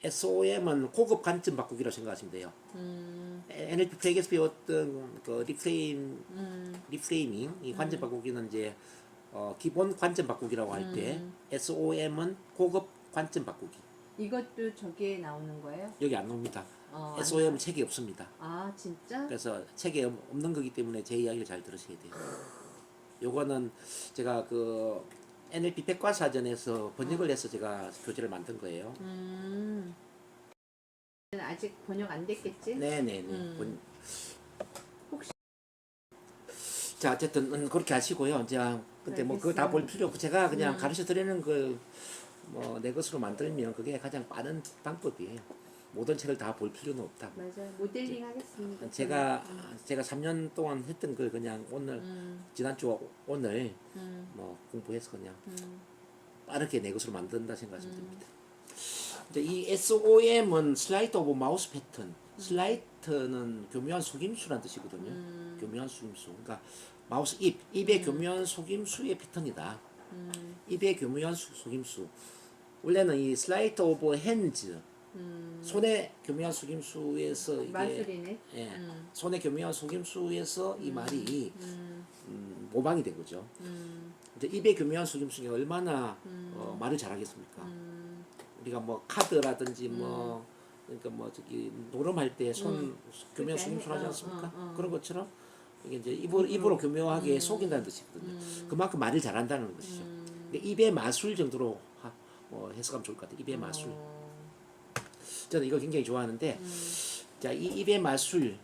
SOM은 고급 관점 바꾸기라고 생각하시면 돼요. NLP 프레게스피 어떤 그 리프레이밍 이 관점 바꾸기는 이제 기본 관점 바꾸기라고 할 때 SOM은 고급 관점 바꾸기. 이것도 저기에 나오는 거예요? 여기 안 나옵니다. 안 SOM은 책에 없습니다. 아 진짜? 그래서 책에 없는 거기 때문에 제 이야기를 잘 들으셔야 돼요. 요거는 제가 그 NLP 백과사전에서 번역을 해서 제가 교재를 만든 거예요. 아직 번역 안 됐겠지? 네네네. 혹시 자 어쨌든 그렇게 하시고요. 자 근데 뭐 그거 다 볼 필요 없고 제가 그냥 가르쳐 드리는 걸 뭐 내 것으로 만들면 그게 가장 빠른 방법이에요. 모든 책을 다 볼 필요는 없다. 맞아요. 모델링 하겠습니다. 제가 3년 동안 했던 걸 그냥 오늘 지난주 오늘 뭐 공부해서 그냥 빠르게 내 것으로 만든다 생각하시면 됩니다. 이제 이 SOM은 슬라이트 오브 마우스 패턴. 슬라이트는 교묘한 속임수라는 뜻이거든요. 교묘한 속임수. 그러니까 마우스 입의 교묘한 속임수의 패턴이다. 입의 교묘한 속임수. 원래는 이 슬라이트 오브 핸즈 손의 교묘한 속임수에서 이게 마술이네. 예, 손의 교묘한 속임수에서 이 말이 모방이 된 거죠. 이제 입의 교묘한 속임수가 얼마나 말을 잘하겠습니까? 우리가 뭐 카드라든지 뭐 그러니까 뭐 저기 노름할 때 손 교묘한 속임수 하지 않습니까? 그런 것처럼 이게 이제 입으로 교묘하게 속인다는 뜻이거든요. 그만큼 말을 잘한다는 것이죠. 그러니까 입의 마술 정도로 해석하면 좋을 것 같아요. 입의 마술. 저는 이거 굉장히 좋아하는데, 자, 이 입의 마술이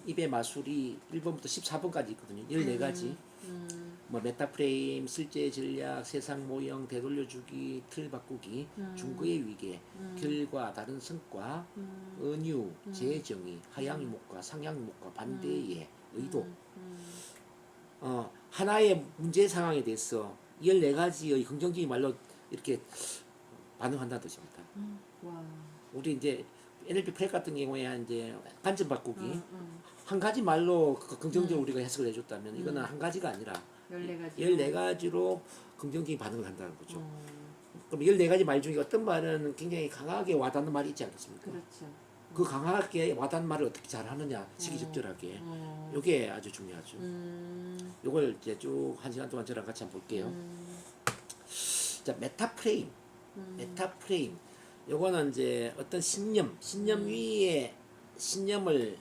1번부터 14번까지 있거든요. 14가지. 뭐 메타프레임, 실제 전략, 세상 모형, 되돌려주기, 틀 바꾸기, 중거의 위계, 결과, 다른 성과, 은유, 재정의, 하향 유목과, 상향 유목과, 반대의 의도. 하나의 문제 상황에 대해서 14가지의 긍정적인 말로 이렇게 반응한다는 뜻입니다. 와. 우리 이제 NLP 프랙 같은 경우에 이제 관점 바꾸기 한 가지 말로 긍정적으로 우리가 해석을 해줬다면 이거는 한 가지가 아니라 14가지. 14가지로 긍정적인 반응을 한다는 거죠. 그럼 14가지 말 중에 어떤 말은 굉장히 강하게 와닿는 말이 있지 않겠습니까? 그렇죠. 그 강하게 와닿는 말을 어떻게 잘 하느냐, 시기적절하게. 이게 아주 중요하죠. 이걸 이제 쭉 1시간 동안 저랑 같이 한번 볼게요. 자, 메타프레임. 메타프레임. 요거는 이제 어떤 신념 위에 신념을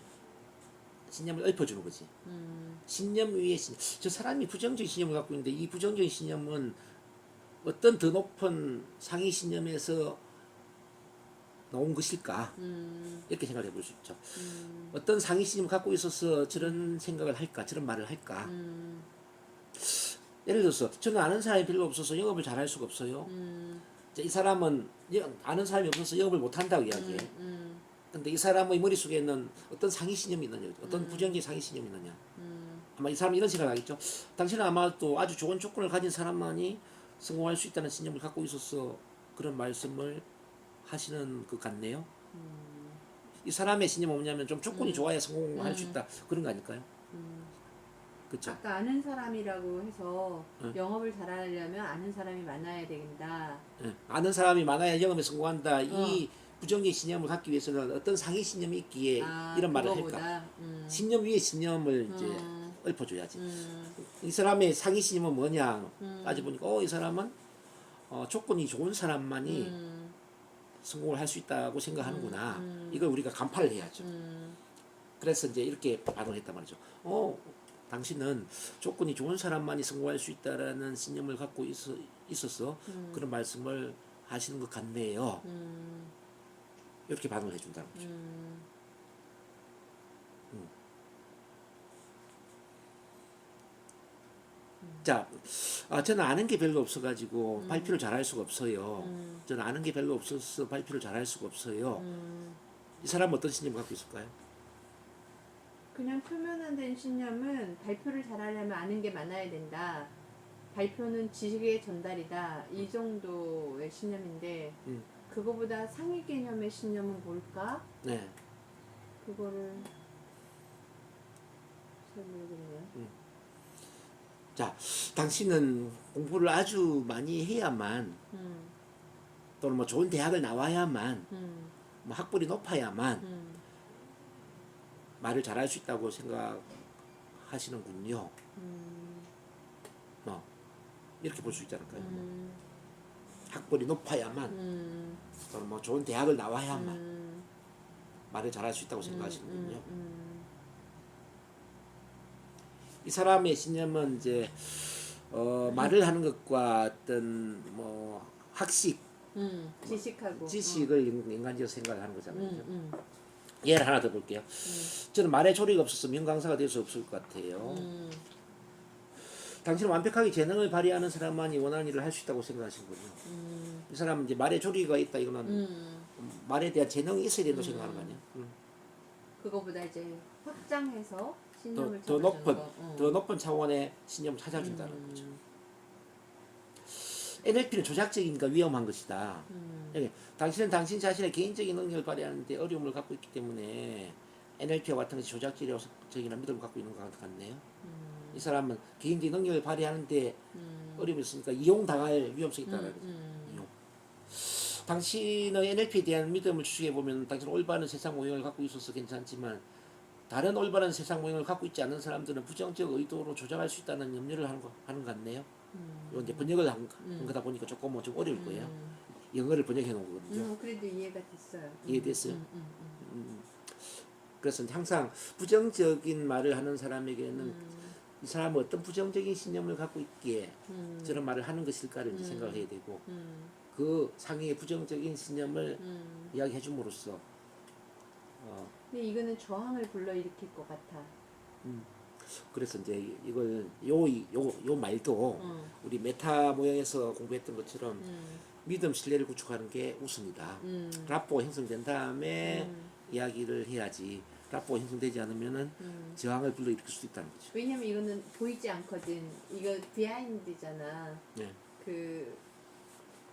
읊어주는 거지. 신념 위에 저 사람이 부정적인 신념을 갖고 있는데 이 부정적인 신념은 어떤 더 높은 상위 신념에서 나온 것일까? 이렇게 생각해 볼 수 있죠. 어떤 상위 신념을 갖고 있어서 저런 생각을 할까? 저런 말을 할까? 예를 들어서 저는 아는 사람이 별로 없어서 영업을 잘할 수가 없어요. 이 사람은 아는 사람이 없어서 영업을 못한다고 이야기해. 근데 이 사람의 머릿속에는 어떤 상위 신념이 있느냐, 어떤 부정적인 상위 신념이 있느냐. 아마 이 사람은 이런 생각을 하겠죠. 당신은 아마 또 아주 좋은 조건을 가진 사람만이 성공할 수 있다는 신념을 갖고 있어서 그런 말씀을 하시는 것 같네요. 이 사람의 신념은 뭐냐면 좀 조건이 좋아야 성공할 수 있다. 그런 거 아닐까요? 그쵸? 아까 아는 사람이라고 해서 응. 영업을 잘하려면 아는 사람이 많아야 된다. 예, 아는 사람이 많아야 영업에 성공한다. 이 부정적인 신념을 갖기 위해서는 어떤 상위 신념이 있기에 이런 말을 그거보다, 할까? 신념 위에 신념을 이제 읊어줘야지. 이 사람의 상위 신념은 뭐냐 따져보니까 이 사람은 조건이 좋은 사람만이 성공을 할 수 있다고 생각하는구나. 이걸 우리가 간파를 해야죠. 그래서 이제 이렇게 반응을 했단 말이죠. 당신은 조건이 좋은 사람만이 성공할 수 있다라는 신념을 갖고 있어서 그런 말씀을 하시는 것 같네요. 이렇게 반응을 해준다는 거죠. 자, 저는 아는 게 별로 없어가지고 발표를 잘할 수가 없어요. 저는 아는 게 별로 없어서 발표를 잘할 수가 없어요. 이 사람은 어떤 신념을 갖고 있을까요? 그냥 표면화된 신념은 발표를 잘하려면 아는 게 많아야 된다. 발표는 지식의 전달이다. 이 정도의 신념인데 그거보다 상위 개념의 신념은 뭘까? 네. 그거를 잘 모르겠네요. 자, 당신은 공부를 아주 많이 해야만 또는 뭐 좋은 대학을 나와야만 뭐 학벌이 높아야만 말을 잘할 수 있다고 생각하시는군요. 뭐 이렇게 볼 수 있지 않을까요? 학벌이 높아야만 또는 뭐 좋은 대학을 나와야만 말을 잘할 수 있다고 생각하시는군요. 이 사람의 신념은 이제 말을 하는 것과 어떤 뭐 학식, 지식하고 지식을 인간적으로 생각을 하는 거잖아요. 예를 하나 더 볼게요. 저는 말에 조리가 없어서 명강사가 될 수 없을 것 같아요. 당신은 완벽하게 재능을 발휘하는 사람만이 원하는 일을 할 수 있다고 생각하시는군요. 이 사람은 이제 말에 조리가 있다 이거는 말에 대한 재능이 있어야 된다고 생각하는 거 아니야? 그거보다 이제 확장해서 신념을 더 찾아주는 높은 거. 더 높은 차원의 신념을 찾아준다는 거죠. NLP는 조작적이니까 위험한 것이다. 여기, 당신은 당신 자신의 개인적인 능력을 발휘하는데 어려움을 갖고 있기 때문에 NLP와 같은 것이 조작적이나 믿음을 갖고 있는 것 같네요. 이 사람은 개인적인 능력을 발휘하는데 어려움이 있으니까 이용당할 위험성이 있다는 거죠. 이용. 당신의 NLP에 대한 믿음을 추측해 보면 당신은 올바른 세상 모형을 갖고 있어서 괜찮지만 다른 올바른 세상 모형을 갖고 있지 않은 사람들은 부정적 의도로 조작할 수 있다는 염려를 하는 것 같네요. 이건 이제 번역을 한 거다 보니까 조금 좀 어려울 거예요. 영어를 번역해 놓은 거거든요. 그래도 이해가 됐어요. 이해됐어요? 그래서 항상 부정적인 말을 하는 사람에게는 이 사람은 어떤 부정적인 신념을 갖고 있기에 저런 말을 하는 것일까를 이제 생각을 해야 되고 그 상위의 부정적인 신념을 이야기해 줌으로써 근데 이거는 저항을 불러일으킬 것 같아. 그래서 이제 이걸 요 말도 우리 메타 모형에서 공부했던 것처럼 믿음 신뢰를 구축하는 게 우선이다. 라포가 형성된 다음에 이야기를 해야지. 라포가 형성되지 않으면은 저항을 불러일으킬 수 있다는 거죠. 왜냐면 이거는 보이지 않거든. 이거 비하인드잖아. 네. 그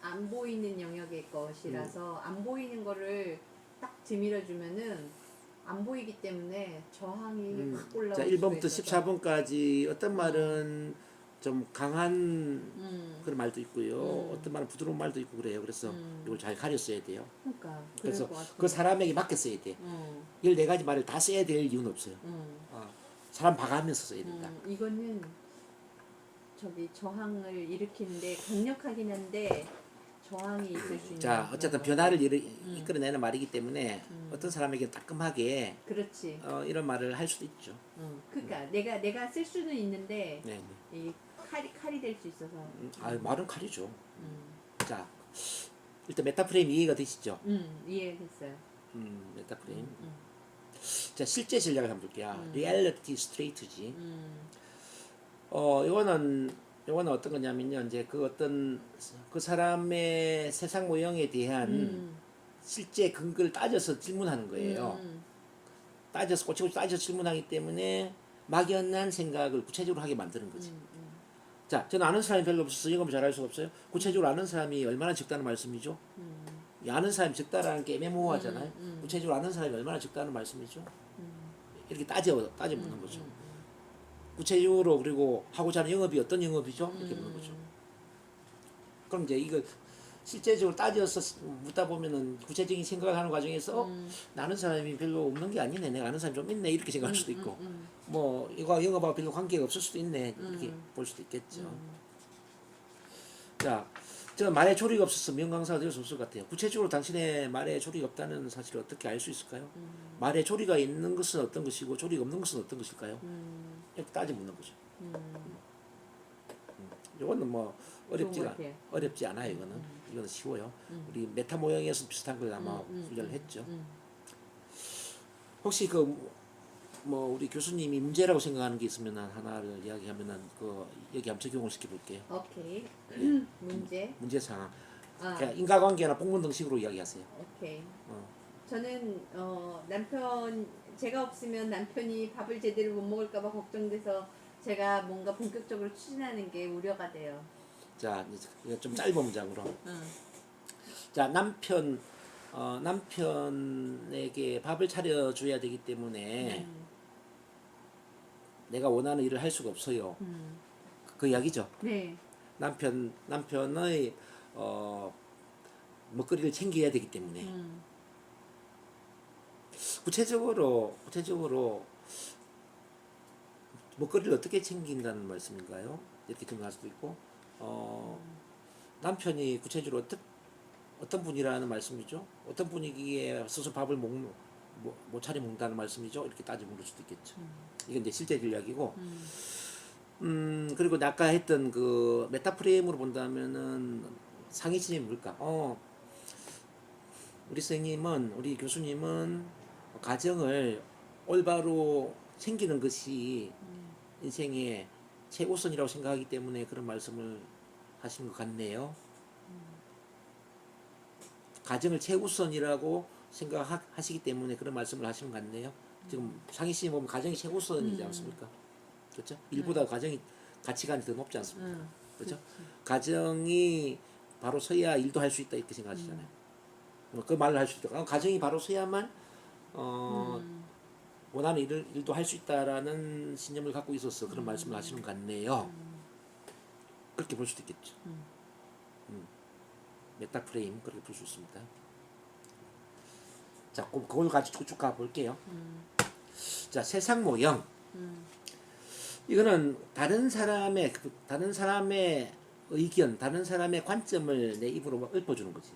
안 보이는 영역의 것이라서 안 보이는 거를 딱 지밀어 주면은 안 보이기 때문에 저항이 확 올라올 자, 수가 1번부터 있어서. 14번까지 어떤 말은 좀 강한 그런 말도 있고요. 어떤 말은 부드러운 말도 있고 그래요. 그래서 이걸 잘 가려 써야 돼요. 그러니까 그래서 그럴 것 같아. 그 사람에게 맞게 써야 돼. 14가지 말을 다 써야 될 이유는 없어요. 사람 봐가면서 써야 된다. 이거는 저기 저항을 일으키는데 강력하긴 한데 저항이 있을 수 있는. 자, 어쨌든 그런 변화를 거. 이끌어내는 말이기 때문에 어떤 사람에게 따끔하게 그렇지. 이런 말을 할 수도 있죠. 그러니까 내가 쓸 수는 있는데 네. 이 칼이 될 수 있어서. 말은 칼이죠. 자, 일단 메타프레임 이해가 되시죠? 이해했어요. 메타프레임. 자, 실제 전략을 한번 볼게요. 리얼리티 스트레이트지. 이거는 어떤 거냐면요. 이제 그 어떤 그 사람의 세상 모형에 대한 실제 근거를 따져서 질문하는 거예요. 따져서 꼬치꼬치 따져서 질문하기 때문에 막연한 생각을 구체적으로 하게 만드는 거지. 자, 저는 아는 사람이 별로 없어서 영업을 잘할 수가 없어요. 구체적으로 아는 사람이 얼마나 적다는 말씀이죠? 이 아는 사람이 적다라는 게 애매모호하잖아요. 구체적으로 아는 사람이 얼마나 적다는 말씀이죠? 이렇게 따져 묻는 거죠. 구체적으로 그리고 하고자 하는 영업이 어떤 영업이죠? 이렇게 묻는 거죠. 그럼 이제 이거 실제적으로 따져서 묻다 보면은 구체적인 생각을 하는 과정에서 나는 사람이 별로 없는 게 아니네. 내가 아는 사람이 좀 있네. 이렇게 생각할 수도 있고 뭐 이거 영업하고 별로 관계가 없을 수도 있네. 이렇게 볼 수도 있겠죠. 자, 저 말에 조리가 없어서 명강사가 될 수 없을 것 같아요. 구체적으로 당신의 말에 조리가 없다는 사실을 어떻게 알 수 있을까요? 말에 조리가 있는 것은 어떤 것이고 조리가 없는 것은 어떤 것일까요? 이렇게 따져 묻는 거죠. 이거는 뭐 어렵지 않아요. 이거는 쉬워요. 우리 메타 모형에서 비슷한 걸 아마 훈련을 했죠. 혹시 뭐 우리 교수님이 문제라고 생각하는 게 있으면 하나를 이야기하면은 여기 한번 적용을 시켜볼게요. 오케이. 문제 상황. 아, 그냥 인과관계나 복문 등식으로 이야기하세요. 오케이. 저는 제가 없으면 남편이 밥을 제대로 못 먹을까봐 걱정돼서 제가 뭔가 본격적으로 추진하는 게 우려가 돼요. 자, 이제 좀 짧은 문장으로. 자, 남편에게 밥을 차려줘야 되기 때문에 내가 원하는 일을 할 수가 없어요. 그 이야기죠. 네. 남편의 먹거리를 챙겨야 되기 때문에 구체적으로 먹거리를 어떻게 챙긴다는 말씀인가요? 이렇게 생각할 수도 있고 남편이 구체적으로 어떤 분이라는 말씀이죠? 어떤 분위기에 스스로 밥을 못 차려 먹는다는 말씀이죠? 이렇게 따져 물을 수도 있겠죠. 이건 이제 실제적 이야기고 그리고 아까 했던 그 메타프레임으로 본다면은 상이신이 뭘까? 우리 교수님은 가정을 올바로 챙기는 것이 인생의 최우선이라고 생각하기 때문에 그런 말씀을 하신 것 같네요. 가정을 최우선이라고 생각하시기 때문에 그런 말씀을 하시는 것 같네요. 지금 상희 씨 보면 가정이 최우선이지 않습니까? 그렇죠? 일보다 가정이 가치관이 더 높지 않습니까? 그렇죠? 가정이 바로 서야 일도 할 수 있다 이렇게 생각하시잖아요. 그 말을 할 수 있다. 가정이 바로 서야만 원하는 일도 할 수 있다라는 신념을 갖고 있어서 그런 말씀을 하시는 것 같네요. 그렇게 볼 수도 있겠죠. 메타프레임 그렇게 볼 수 있습니다. 자, 그걸 가지고 쭉 가볼게요. 자, 세상 모형. 이거는 다른 사람의 의견, 다른 사람의 관점을 내 입으로 읊어주는 거지.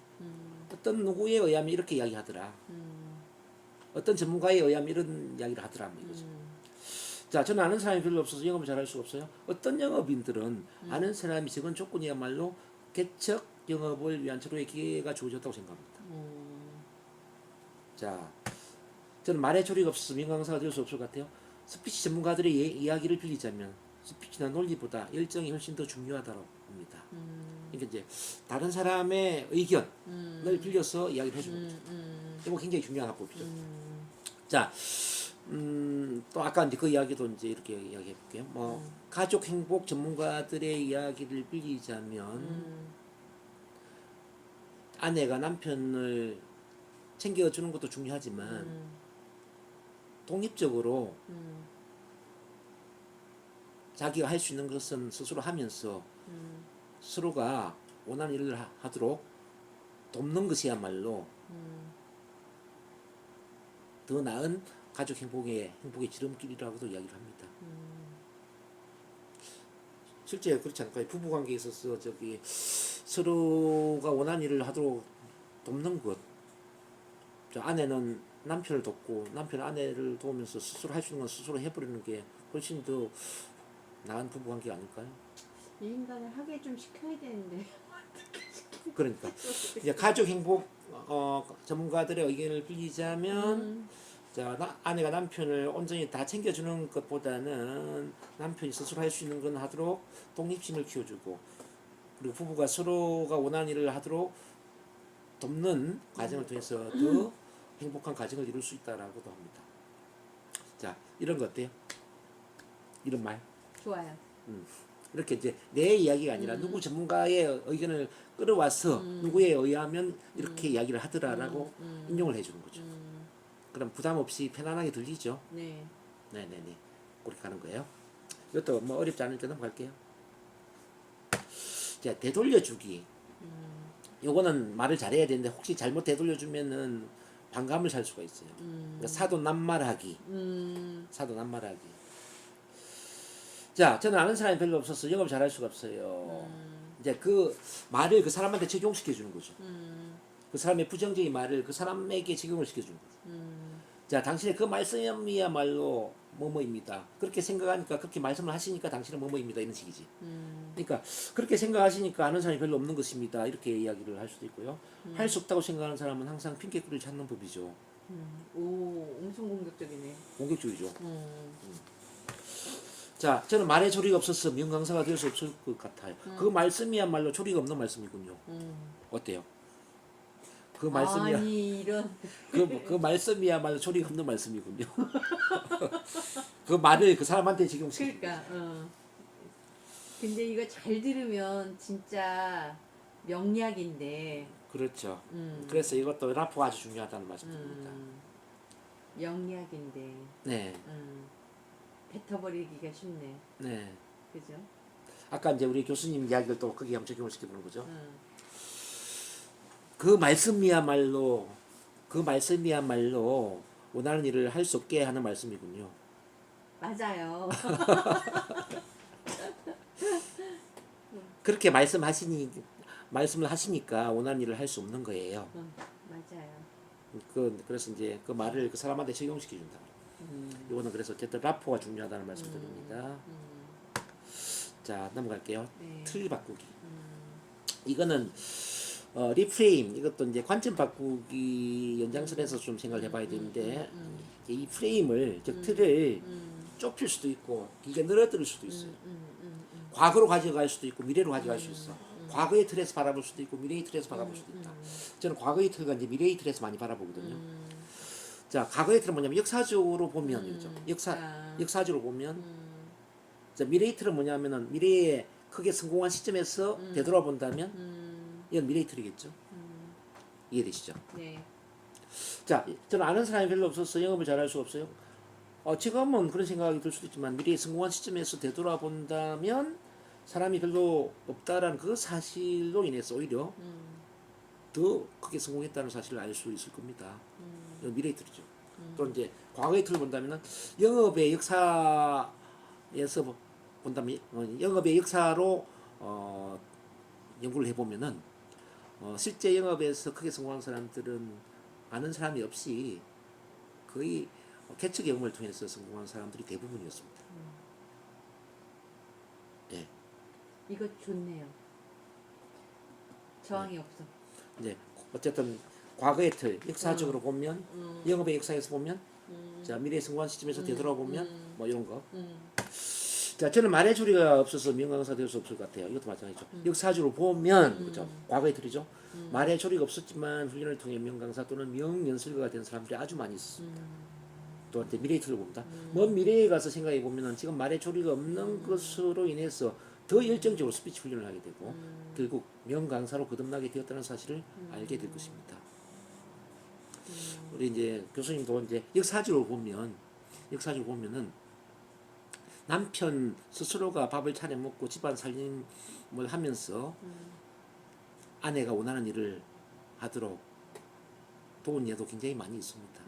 어떤 누구에 의하면 이렇게 이야기하더라. 어떤 전문가에 의하면 이런 이야기를 하더라. 뭐 이거죠. 자, 저는 아는 사람이 별로 없어서 영업을 잘할 수가 없어요. 어떤 영업인들은 아는 사람이 적은 조건이야말로 개척 영업을 위한 서로의 기회가 주어졌다고 생각합니다. 자, 저는 말의 조리가 없어서 명강사가 될 수 없을 것 같아요. 스피치 전문가들의 이야기를 빌리자면 스피치나 논리보다 열정이 훨씬 더 중요하다고 봅니다. 그러니까 이제 다른 사람의 의견을 빌려서 이야기를 해주는 거죠. 이거 굉장히 중요한 합법이죠. 자, 또 아까 이제 그 이야기도 이제 이렇게 이야기해 볼게요. 가족 행복 전문가들의 이야기를 빌리자면 아내가 남편을 챙겨주는 것도 중요하지만 독립적으로 자기가 할 수 있는 것은 스스로 하면서 서로가 원하는 일을 하도록 돕는 것이야말로 더 나은 가족 행복의 지름길이라고도 이야기를 합니다. 실제 그렇지 않을까요? 부부관계에 있어서 서로가 원하는 일을 하도록 돕는 것. 아내는 남편을 돕고 남편은 아내를 도우면서 스스로 할 수 있는 건 스스로 해버리는 게 훨씬 더 나은 부부관계 아닐까요? 이 인간을 하게 좀 시켜야 되는데. 그러니까 이제 가족 행복 전문가들의 의견을 빌리자면 자, 아내가 남편을 온전히 다 챙겨주는 것보다는 남편이 스스로 할 수 있는 건 하도록 독립심을 키워주고 그리고 부부가 서로가 원하는 일을 하도록 돕는 과정을 통해서 더 행복한 가정을 이룰 수 있다라고도 합니다. 자, 이런 거 어때요? 이런 말? 좋아요. 이렇게 이제 내 이야기가 아니라 누구 전문가의 의견을 끌어와서 누구에 의하면 이렇게 이야기를 하더라라고 인용을 해주는 거죠. 그럼 부담 없이 편안하게 들리죠. 네. 네네네. 그렇게 가는 거예요. 이것도 뭐 어렵지 않을 때 넘어갈게요. 자, 되돌려주기. 요거는 말을 잘해야 되는데 혹시 잘못 되돌려주면은 반감을 살 수가 있어요. 그러니까 사도남말하기. 사도남말하기. 자, 저는 아는 사람이 별로 없어서 영업 잘할 수가 없어요. 이제 그 말을 그 사람한테 적용시켜 주는 거죠. 그 사람의 부정적인 말을 그 사람에게 적용을 시켜주는 거죠. 자, 당신의 그 말씀이야말로 뭐뭐입니다. 그렇게 생각하니까 그렇게 말씀을 하시니까 당신은 뭐뭐입니다. 이런 식이지. 그러니까 그렇게 생각하시니까 아는 사람이 별로 없는 것입니다. 이렇게 이야기를 할 수도 있고요. 할 수 없다고 생각하는 사람은 항상 핑계거리를 찾는 법이죠. 오, 엄청 공격적이네. 공격적이죠. 자, 저는 말에 조리가 없어서 명강사가 될 수 없을 것 같아요. 그 말씀이야말로 조리가 없는 말씀이군요. 어때요? 그 말씀이야. 아니 이런. 그 말씀이야말로 조리가 없는 말씀이군요. 그 말을 그 사람한테 적용시키는 그러니까. 근데 이거 잘 들으면 진짜 명리학인데. 그렇죠. 그래서 이것도 라포가 아주 중요하다는 말씀입니다. 명리학인데. 네. 뱉어버리기가 쉽네. 네. 그죠? 아까 이제 우리 교수님 이야기를 또 거기에 한번 적용을 시켜보는 거죠. 그 말씀이야말로 원하는 일을 할 수 없게 하는 말씀이군요. 맞아요. 그렇게 말씀을 하시니까 원하는 일을 할 수 없는 거예요. 맞아요. 그래서 이제 그 말을 그 사람한테 적용시켜 준다. 이거는 그래서 어쨌든 라포가 중요하다는 말씀드립니다. 자, 넘어갈게요. 네. 틀 바꾸기. 이거는 리프레임, 이것도 이제 관점 바꾸기 연장선에서 좀 생각을 해봐야 되는데, 이 프레임을, 즉 틀을 좁힐 수도 있고 길게 늘어뜨릴 수도 있어요. 과거로 가져갈 수도 있고 미래로 가져갈 수 있어. 과거의 틀에서 바라볼 수도 있고 미래의 틀에서 바라볼 수도 있다. 저는 과거의 틀과 이제 미래의 틀에서 많이 바라보거든요. 자, 과거의 틀은 뭐냐면 역사적으로 보면 이죠. 역사적으로 보면, 자, 미래의 틀은 뭐냐면은 미래에 크게 성공한 시점에서 되돌아 본다면 이건 미래의 틀이겠죠. 이해되시죠? 네. 자, 저는 아는 사람이 별로 없어서 영업을 잘할 수 없어요. 지금은 그런 생각이 들 수도 있지만 미래에 성공한 시점에서 되돌아 본다면 사람이 별로 없다라는 그 사실로 인해서 오히려 더 크게 성공했다는 사실을 알 수 있을 겁니다. 이건 미래의 틀이죠. 또 이제 과거의 틀을 본다면은 영업의 역사에서 본다면 영업의 역사로 연구를 해보면은 실제 영업에서 크게 성공한 사람들은 아는 사람이 없이 거의 개척 경험을 통해서 성공한 사람들이 대부분이었습니다. 예. 이거 좋네요. 저항이 없어. 이제 어쨌든 과거의 틀, 역사적으로 보면 영업의 역사에서 보면 자, 미래의 성공한 시점에서 되돌아보면 뭐 이런 거. 자, 저는 말의 조리가 없어서 명강사 될 수 없을 것 같아요. 이것도 마찬가지죠. 역사적으로 보면 그렇죠. 과거의 틀이죠. 말의 조리가 없었지만 훈련을 통해 명강사 또는 명연설가가 된 사람들이 아주 많이 있습니다. 또 이제 미래의 틀을 봅니다. 먼 미래에 가서 생각해 보면은 지금 말의 조리가 없는 것으로 인해서 더 열정적으로 스피치 훈련을 하게 되고 결국 명강사로 거듭나게 되었다는 사실을 알게 될 것입니다. 우리 이제 교수님도 이제 역사적으로 보면은 남편 스스로가 밥을 차려 먹고 집안 살림을 하면서 아내가 원하는 일을 하도록 도운 예도 굉장히 많이 있습니다.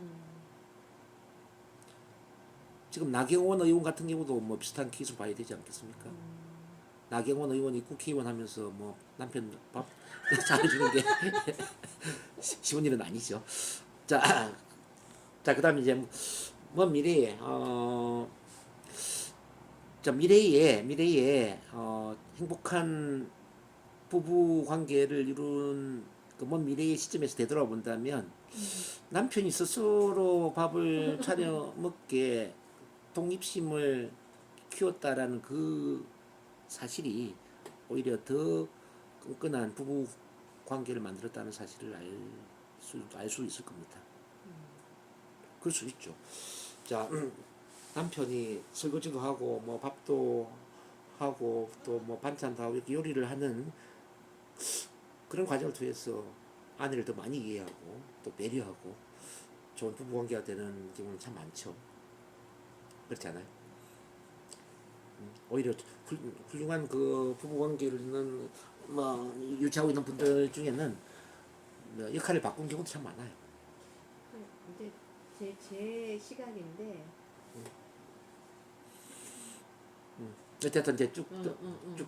지금 나경원 의원 같은 경우도 뭐 비슷한 케이스 봐야 되지 않겠습니까? 나경원 의원이 국회의원 하면서 뭐 남편 밥 잘해주는 게 쉬운 일은 아니죠. 자, 그다음에 이제 먼 미래에 자, 미래에 행복한 부부 관계를 이룬 그 먼 미래의 시점에서 되돌아본다면 남편이 스스로 밥을 차려 먹게 독립심을 키웠다라는 그 사실이 오히려 더 끈끈한 부부 관계를 만들었다는 사실을 알 수 있을 겁니다. 그럴 수 있죠. 자, 남편이 설거지도 하고 뭐 밥도 하고 또 뭐 반찬도 하고 이렇게 요리를 하는 그런 과정을 통해서 아내를 더 많이 이해하고 또 배려하고 좋은 부부관계가 되는 경우는 참 많죠. 그렇지 않아요? 오히려 훌륭한 그 부부관계를 뭐 유지하고 있는 분들 중에는 역할을 바꾼 경우도 참 많아요. 근데 제 시각인데 어쨌든 이제 쭉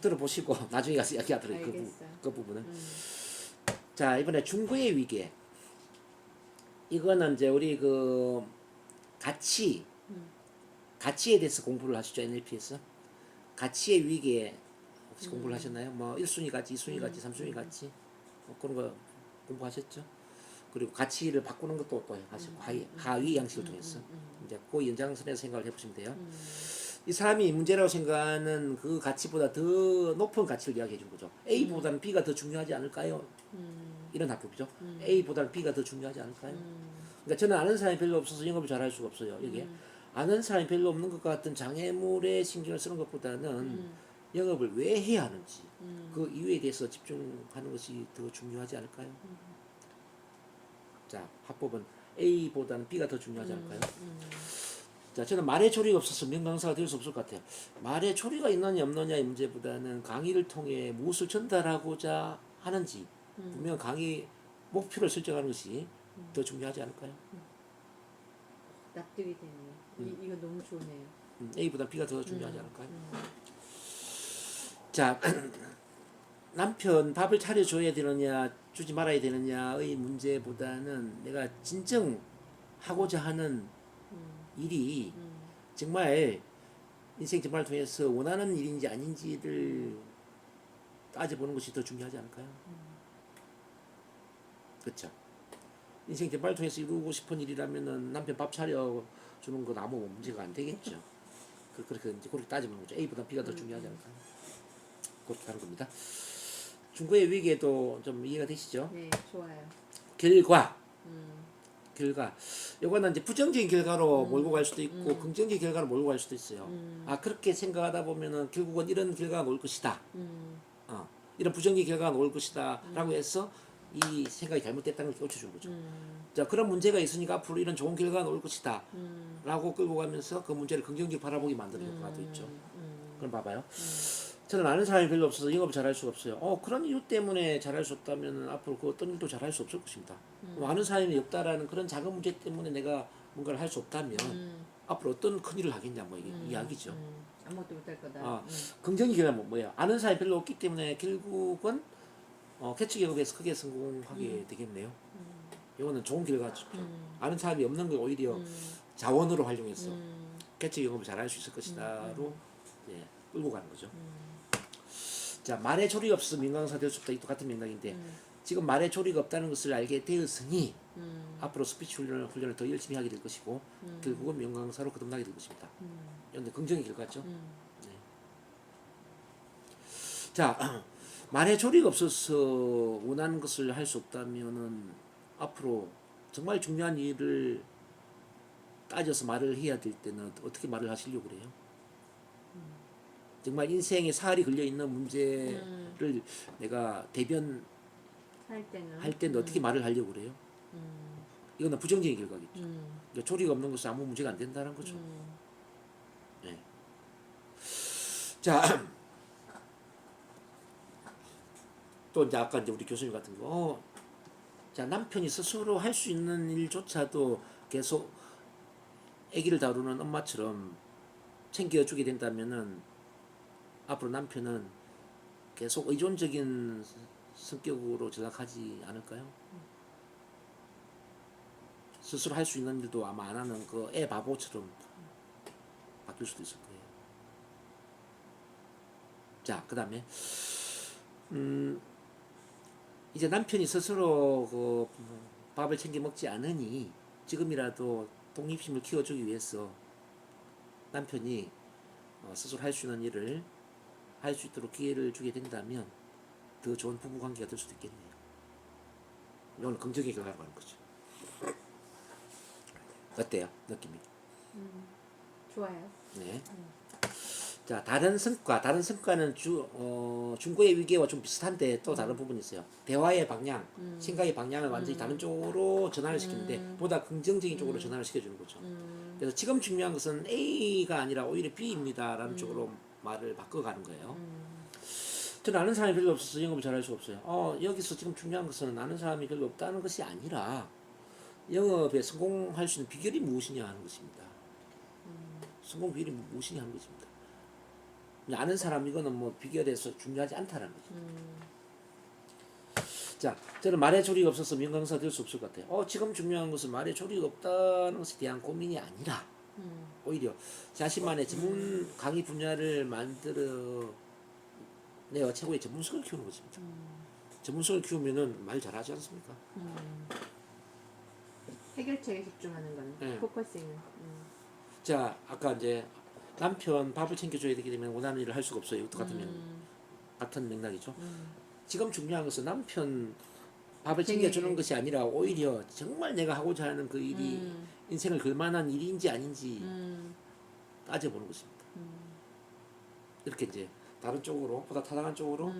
들어보시고 나중에 가서 이야기하도록 그 부분은. 자, 이번에 중고의 위계. 이거는 이제 우리 그 가치에 대해서 공부를 하시죠, NLP에서. 가치의 위계 혹시 공부를 하셨나요? 뭐 1순위 가치, 2순위 가치, 3순위 가치 뭐 그런 거 공부하셨죠? 그리고 가치를 바꾸는 것도 또 하시고 하위 양식을 통해서 이제 그 연장선에서 생각을 해보시면 돼요. 이 사람이 문제라고 생각하는 그 가치보다 더 높은 가치를 이야기해 준 거죠. A보다는 B가 더 중요하지 않을까요? 이런 답변이죠. A보다는 B가 더 중요하지 않을까요? 그러니까 저는 아는 사람이 별로 없어서 영업을 잘할 수가 없어요. 이게 아는 사람이 별로 없는 것 같은 장애물에 신경을 쓰는 것보다는 영업을 왜 해야 하는지 그 이유에 대해서 집중하는 것이 더 중요하지 않을까요? 자, 합법은 A보다는 B가 더 중요하지 않을까요? 자, 저는 말의 조리가 없어서 명강사가 될 수 없을 것 같아요. 말의 조리가 있느냐 없느냐의 문제보다는 강의를 통해 무엇을 전달하고자 하는지 분명 강의 목표를 설정하는 것이 더 중요하지 않을까요? 납득이 되네요. 이거 너무 좋네요. A보다 B가 더 중요하지 않을까요? 자, 남편 밥을 차려줘야 되느냐 주지 말아야 되느냐의 문제보다는 내가 진정 하고자 하는 일이 정말 인생 전반을 통해서 원하는 일인지 아닌지를 따져보는 것이 더 중요하지 않을까요? 그렇죠. 인생 전반을 통해서 이루고 싶은 일이라면은 남편 밥 차려주는 건 아무 문제가 안 되겠죠. 그렇게 이제 그렇게 따지는 거죠. A보다 B가 더 중요하지 않을까요? 그렇게 하는 겁니다. 중고의 위기에도 좀 이해가 되시죠? 네, 좋아요. 결과. 요거는 이제 부정적인 결과로 몰고 갈 수도 있고 긍정적인 결과로 몰고 갈 수도 있어요. 아, 그렇게 생각하다 보면은 결국은 이런 결과가 올 것이다. 이런 부정적인 결과가 올 것이다. 라고 해서 이 생각이 잘못됐다는 걸 꽂혀준 거죠. 자, 그런 문제가 있으니까 앞으로 이런 좋은 결과가 올 것이다. 라고 끌고 가면서 그 문제를 긍정적으로 바라보게 만드는 효과가 또 있죠. 그럼 봐봐요. 저는 아는 사람이 별로 없어서 영업을 잘할 수가 없어요. 그런 이유 때문에 잘할 수 없다면 앞으로 그 어떤 일도 잘할 수 없을 것입니다. 아는 사람이 없다라는 그런 작은 문제 때문에 내가 뭔가를 할 수 없다면 앞으로 어떤 큰 일을 하겠냐 뭐 이게 이야기죠. 아무것도 못할 거다. 긍정이 결과는 뭐예요? 아는 사람이 별로 없기 때문에 결국은 캐치 기업에서 크게 성공하게 되겠네요. 이거는 좋은 결과죠. 아는 사람이 없는 걸 오히려 자원으로 활용해서 캐치 영업을 잘할 수 있을 것이다로 예, 끌고 가는 거죠. 자, 말에 조리가 없어서 민간사 될 수 없다. 이 똑같은 맥락인데 지금 말에 조리가 없다는 것을 알게 되었으니 앞으로 스피치 훈련을 더 열심히 하게 될 것이고 결국은 명강사로 거듭나게 될 것입니다. 이런데 긍정의 결과죠. 네. 자, 말에 조리가 없어서 원하는 것을 할 수 없다면은 앞으로 정말 중요한 일을 따져서 말을 해야 될 때는 어떻게 말을 하시려고 그래요? 정말 인생에 사활이 걸려 있는 문제를 내가 대변할 때는 어떻게 말을 하려고 그래요? 이거는 부정적인 결과겠죠. 그러니까 조리가 없는 것은 아무 문제가 안 된다는 거죠. 네. 자, 또 이제 아까 이제 우리 교수님 같은 거, 자, 남편이 스스로 할 수 있는 일조차도 계속 아기를 다루는 엄마처럼 챙겨주게 된다면은 앞으로 남편은 계속 의존적인 성격으로 전락하지 않을까요? 스스로 할 수 있는 일도 아마 안 하는 그 애 바보처럼 바뀔 수도 있을 거예요. 자, 그 다음에 이제 남편이 스스로 그 밥을 챙겨 먹지 않으니 지금이라도 독립심을 키워주기 위해서 남편이 스스로 할 수 있는 일을 할 수 있도록 기회를 주게 된다면 더 좋은 부부 관계가 될 수도 있겠네요. 이건 긍정의 결과라고 하는 거죠. 어때요? 느낌이? 좋아요. 네. 자, 다른 성과는 중고의 위기와 좀 비슷한데 또 다른 부분이 있어요. 대화의 방향, 생각의 방향을 완전히 다른 쪽으로 전환을 시키는데 보다 긍정적인 쪽으로 전환을 시켜주는 거죠. 그래서 지금 중요한 것은 A가 아니라 오히려 B입니다라는 쪽으로 말을 바꿔가는 거예요. 저는 아는 사람이 별로 없어서 영업을 잘할 수 없어요. 여기서 지금 중요한 것은 아는 사람이 별로 없다는 것이 아니라 영업에 성공할 수 있는 비결이 무엇이냐 하는 것입니다. 성공 비결이 무엇이냐 하는 것입니다. 아는 사람 이거는 뭐 비결에서 중요하지 않다는 거죠. 자, 저는 말에 조리가 없어서 명강사 될 수 없을 것 같아요. 지금 중요한 것은 말에 조리가 없다는 것에 대한 고민이 아니라 오히려 자신만의 전문 강의 분야를 만들어 내가 최고의 전문성을 키우는 것입니다. 전문성을 키우면은 말 잘하지 않습니까? 해결책에 집중하는 거는 네. 포커싱은. 자, 아까 이제 남편 밥을 챙겨줘야 되기 때문에 원하는 일을 할 수가 없어요. 이것도 같은 맥락이죠. 지금 중요한 것은 남편 밥을 챙겨주는 것이 아니라 오히려 정말 내가 하고자 하는 그 일이 인생을 걸만한 일인지 아닌지 따져보는 것입니다. 이렇게 이제 다른 쪽으로 보다 타당한 쪽으로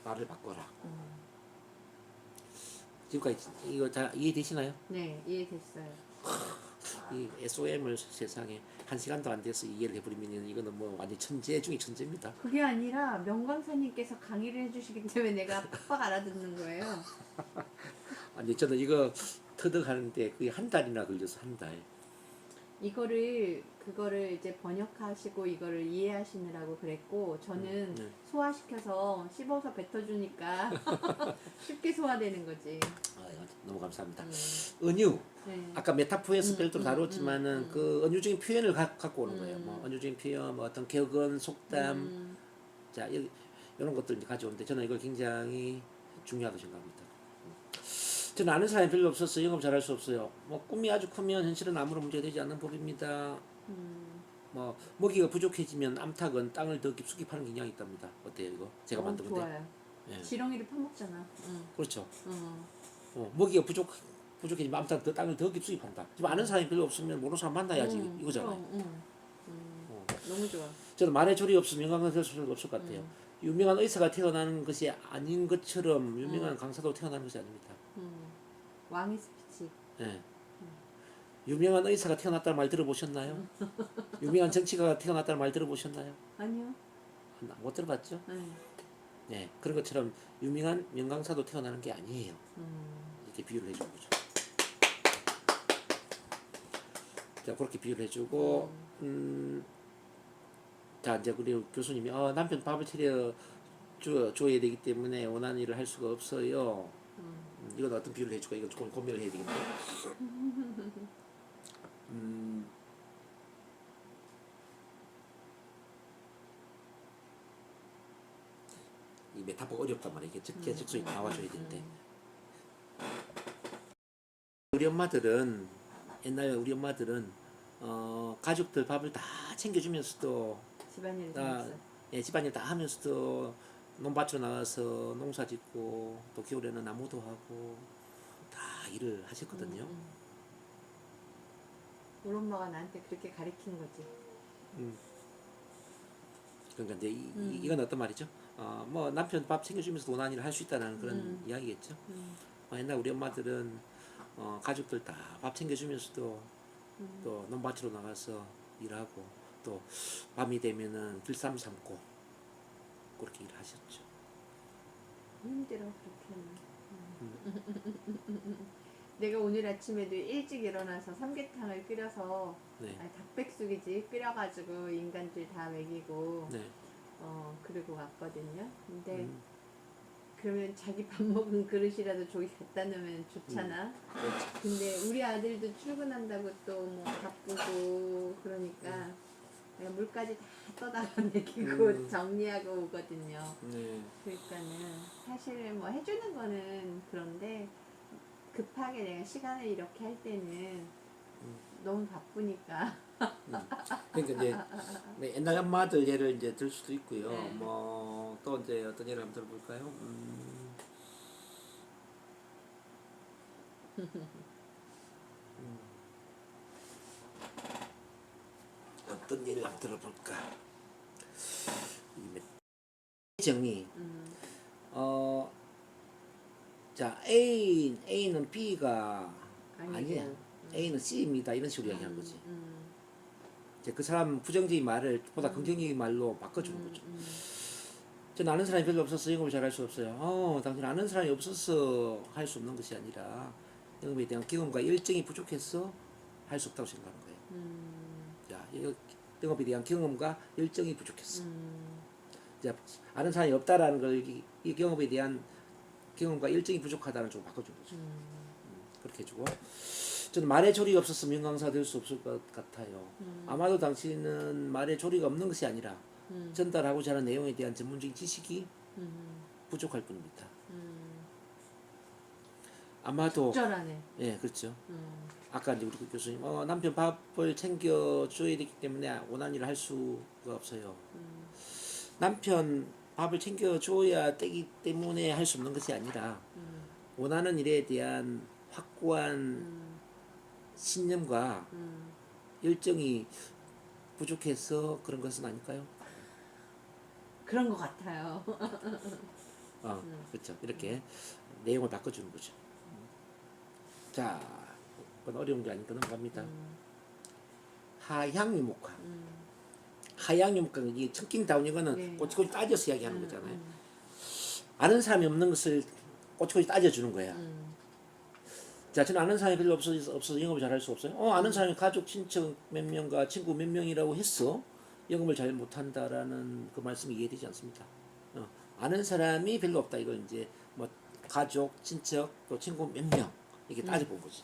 말을 바꿔라. 지금까지 이거 잘 이해되시나요? 네, 이해됐어요. 이 SOM을 세상에 1시간도 안 돼서 이해를 해버리면 이거는 뭐 완전 천재 중에 천재입니다. 그게 아니라 명강사님께서 강의를 해주시기 때문에 내가 팍팍 알아듣는 거예요. 아니 저는 이거 터득하는데 거의 한 달이나 걸려서 한 달. 그거를 이제 번역하시고 이거를 이해하시느라고 그랬고 저는 네. 소화시켜서 씹어서 뱉어주니까 쉽게 소화되는 거지. 너무 감사합니다. 음. 은유. 네. 아까 메타포에서 별도로 다뤘지만은 음. 그 은유적인 표현을 갖고 오는 거예요. 뭐 은유적인 표현, 뭐 어떤 격언, 속담, 자 이런 것들 이제 가져오는데 저는 이걸 굉장히 중요하다고 생각합니다. 저는 아는 사람이 별로 없어서 영업 잘할 수 없어요. 뭐 꿈이 아주 크면 현실은 아무런 문제가 되지 않는 법입니다. 뭐 먹이가 부족해지면 암탉은 땅을 더 깊숙이 파는 경향이 있답니다. 어때요 이거? 제가 만든 건데. 좋아요. 예. 지렁이를 파먹잖아. 그렇죠. 응. 먹이가 부족해지면 암탉 더 땅을 더 깊숙이 판다. 지금 아는 사람이 별로 없으면 모르는 사람 만나야지 이거잖아요. 너무 좋아. 저는 말에 조리 없으면 영광을 될 수가 없을 것 같아요. 유명한 의사가 태어나는 것이 아닌 것처럼 유명한 강사도 태어나는 것이 아닙니다. 왕의 스피치. 예. 유명한 의사가 태어났다는 말 들어보셨나요? 유명한 정치가가 태어났다는 말 들어보셨나요? 아니요. 못 들어봤죠? 네. 네, 그런 것처럼 유명한 명강사도 태어나는 게 아니에요. 이렇게 비유를 해주는 거죠. 자, 그렇게 비유를 해주고, 자, 이제 우리 교수님이 남편 밥을 줘야 되기 때문에 원하는 일을 할 수가 없어요. 이건 어떤 비유를 해줄까? 이거 조금 고민을 해야 되겠네. 이 메타포가 어렵단 말이야. 이게 적절히 나와줘야 되는데. 우리 엄마들은 옛날에 우리 엄마들은 가족들 밥을 다 챙겨주면서도 집안일을 다 했어요. 예, 집안일 다 하면서도 논밭으로 나가서 농사 짓고 또 겨울에는 나무도 하고 다 일을 하셨거든요. 우리 엄마가 나한테 그렇게 가르친 거지. 그러니까 이제 이건 어떤 말이죠? 뭐 남편 밥 챙겨주면서 원하는 일을 할 수 있다는 그런 이야기겠죠. 옛날 우리 엄마들은 가족들 다 밥 챙겨주면서도 또 논밭으로 나가서 일하고 또 밤이 되면은 들쌈 삶고 그렇게 일을 하셨죠. 힘들어 그렇게는. 내가 오늘 아침에도 일찍 일어나서 삼계탕을 끓여서 네. 닭백숙이지 끓여가지고 인간들 다 먹이고 네. 그리고 왔거든요. 근데 그러면 자기 밥 먹은 그릇이라도 저기 갖다 놓으면 좋잖아. 그렇죠. 근데 우리 아들도 출근한다고 또 뭐 바쁘고 그러니까 내가 물까지 다 떠다가 먹이고 정리하고 오거든요. 네. 그러니까는 사실 뭐 해주는 거는 그런데 급하게 내가 시간을 이렇게 할 때는 너무 바쁘니까. 그러니까 이제 네, 옛날 엄마들 예를 이제 들 수도 있고요. 네. 뭐 또 이제 어떤 예를 한번 들어볼까요? 어떤 예를 한번 들어볼까? 이 정리. 자 A는 B가 아니야. A는 C입니다. 이런 식으로 이야기한 거지. 이제 그 사람 부정적인 말을 보다 긍정적인 말로 바꿔주는 거죠. 저는 아는 사람이 별로 없어서 영업을 잘할 수 없어요. 당신 아는 사람이 없어서 할 수 없는 것이 아니라 영업에 대한 경험과 열정이 부족해서 할 수 없다고 생각하는 거예요. 자, 영업에 대한 경험과 열정이 부족했어. 자, 아는 사람이 없다라는 걸 이 경업에 대한 경험과 열정이 부족하다는 쪽으로 바꿔준 거죠. 그렇게 해주고 저는 말에 조리가 없었으면 명강사 될 수 없을 것 같아요. 아마도 당신은 말에 조리가 없는 것이 아니라 전달하고자 하는 내용에 대한 전문적인 지식이 부족할 뿐입니다. 아마도 적절하네. 예, 그렇죠. 아까 이제 우리 교수님 남편 밥을 챙겨줘야 되기 때문에 원하는 일을 할 수가 없어요. 남편 밥을 챙겨줘야 되기 때문에 할 수 없는 것이 아니라 원하는 일에 대한 확고한 신념과 열정이 부족해서 그런 것은 아닐까요? 그런 것 같아요. 그렇죠. 이렇게 내용을 바꿔주는 거죠. 자, 그건 어려운 게 아니니까 넘어갑니다. 하향유목화. 하향유목화 이게 척킹다운 이거는 네. 꼬치꼬치 따져서 이야기하는 거잖아요. 아는 사람이 없는 것을 꼬치꼬치 따져주는 거야. 자, 저는 아는 사람이 별로 없어서 영업을 잘 할 수 없어요. 아는 사람이 가족, 친척 몇 명과 친구 몇 명이라고 했어. 영업을 잘 못한다라는 그 말씀이 이해되지 않습니다. 아는 사람이 별로 없다. 이걸 이제 뭐 가족, 친척, 또 친구 몇 명 이렇게 따져본 거지.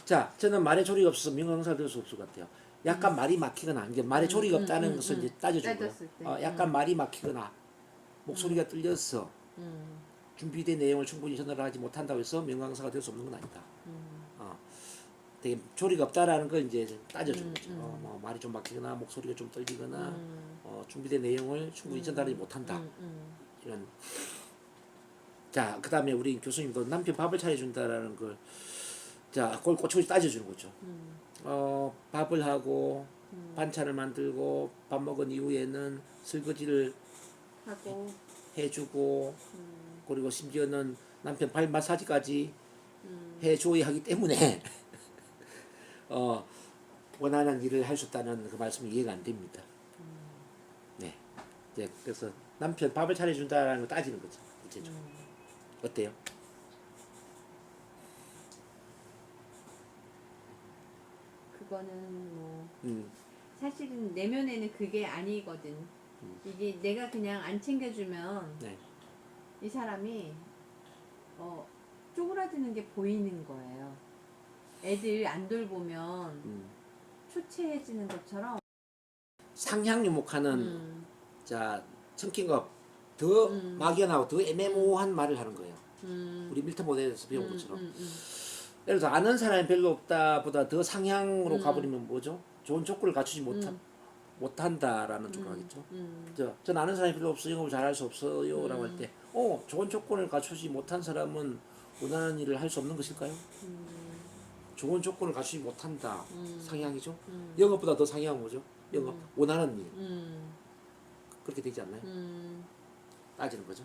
자, 저는 말에 조리가 없어서 명강사 될 수 없을 것 같아요. 약간 말이 막히거나 이제 말에 조리가 없다는 것을 이제 따져준 따졌을 거예요. 때. 약간 말이 막히거나 목소리가 떨려서 준비된 내용을 충분히 전달하지 못한다고 해서 명강사가 될 수 없는 건 아니다. 되게 조리가 없다라는 걸 이제 따져준 거죠. 뭐 말이 좀 막히거나 목소리가 좀 떨리거나 준비된 내용을 충분히 전달하지 못한다. 이런. 자, 그 다음에 우리 교수님도 남편 밥을 차려준다라는 걸, 자, 그걸 꼬치꼬치 따져주는 거죠. 밥을 하고 반찬을 만들고 밥 먹은 이후에는 설거지를 하고 해주고 그리고 심지어는 남편 발 마사지까지 해줘야 하기 때문에 원하는 일을 할 수 있다는 그 말씀이 이해가 안 됩니다. 네, 네, 그래서 남편 밥을 차려준다라는 걸 따지는 거죠. 구체적으로. 어때요? 그거는 뭐 사실은 내면에는 그게 아니거든. 이게 내가 그냥 안 챙겨주면 네. 이 사람이 쪼그라드는 게 보이는 거예요. 애들 안 돌보면 초췌해지는 것처럼 상향유목하는 자 청킹업 더 막연하고 더 애매모호한 말을 하는 거예요. 우리 밀턴 모델에서 배운 것처럼. 예를 들어서 아는 사람이 별로 없다보다 더 상향으로 가버리면 뭐죠? 좋은 조건을 갖추지 못한다라는 쪽으로 하겠죠. 전 아는 사람이 별로 없어 영업을 잘할 수 없어요 라고 할 때 좋은 조건을 갖추지 못한 사람은 원하는 일을 할 수 없는 것일까요? 좋은 조건을 갖추지 못한다. 상향이죠. 영업보다 더 상향은 뭐죠? 영업 원하는 일. 그렇게 되지 않나요? 따지는 거죠.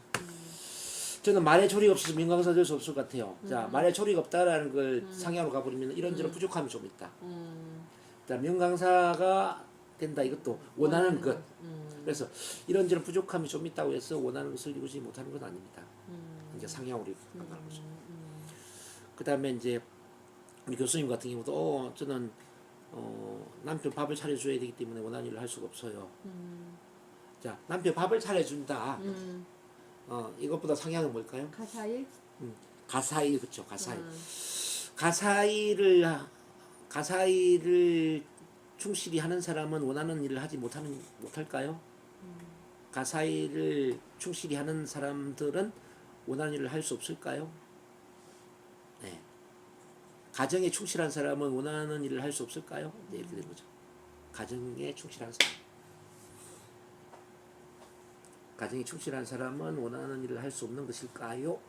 저는 말에 조리가 없어서 명강사 될 수 없을 것 같아요. 자, 말에 조리가 없다라는 걸 상향으로 가버리면 이런저런 부족함이 좀 있다. 자, 명강사가 된다. 이것도 원하는 것. 그래서 이런저런 부족함이 좀 있다고 해서 원하는 것을 이루지 못하는 건 아닙니다. 이제 상향으로 간다는 거죠. 그 다음에 이제 우리 교수님 같은 경우도 저는 남편 밥을 차려줘야 되기 때문에 원하는 일을 할 수가 없어요. 자, 남편 밥을 차려준다. 이것보다 상향은 뭘까요? 가사일? 가사일, 그쵸, 가사일. 가사일을 충실히 하는 사람은 원하는 일을 하지 못할까요? 가사일을 충실히 하는 사람들은 원하는 일을 할 수 없을까요? 네. 가정에 충실한 사람은 원하는 일을 할 수 없을까요? 네, 이렇게 된 거죠. 가정에 충실한 사람. 가정에 충실한 사람은 원하는 일을 할 수 없는 것일까요?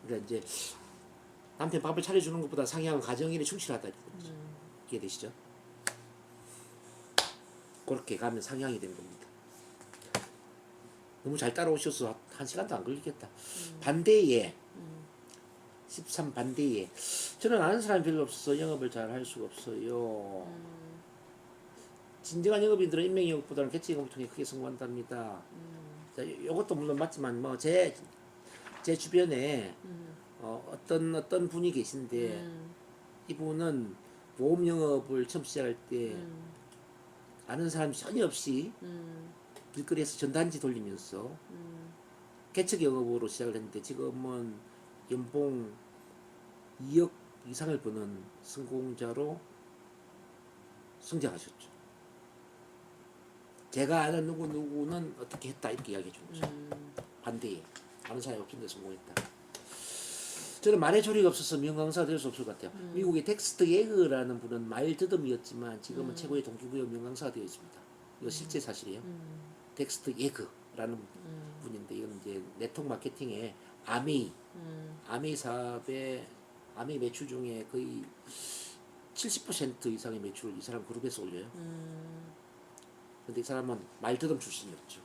그러니까 이제 남편 밥을 차려주는 것보다 상향은 가정일에 충실하다 이렇게 되죠. 이해되시죠? 그렇게 가면 상향이 되는 겁니다. 너무 잘 따라오셔서 1시간도 안 걸리겠다. 반대에 13 반대에 저는 아는 사람이 별로 없어서 영업을 잘 할 수가 없어요. 진정한 영업인들은 인명 영업보다는 개체 영업을 통해 크게 성공한답니다. 자, 이것도 물론 맞지만 뭐 제 주변에 어떤 분이 계신데 이분은 보험 영업을 처음 시작할 때 아는 사람이 전혀 없이 길거리에서 전단지 돌리면서 개척 영업으로 시작을 했는데 지금은 연봉 2억 이상을 버는 성공자로 성장하셨죠. 제가 아는 누구는 어떻게 했다 이렇게 이야기해 주는 거죠. 반대에 아는 사람이 없는데 성공했다. 저는 말에 조리가 없어서 명강사가 될 수 없을 것 같아요. 미국의 텍스트 예그라는 분은 말더듬이었지만 지금은 최고의 동기부여 명강사가 되어 있습니다. 이거 실제 사실이에요. 텍스트 예그라는 분인데 이건 이제 네트워크 마케팅의 아메이 사업의 아메이 매출 중에 거의 70% 이상의 매출을 이 사람 그룹에서 올려요. 근데 이 사람은 말더듬 출신이었죠.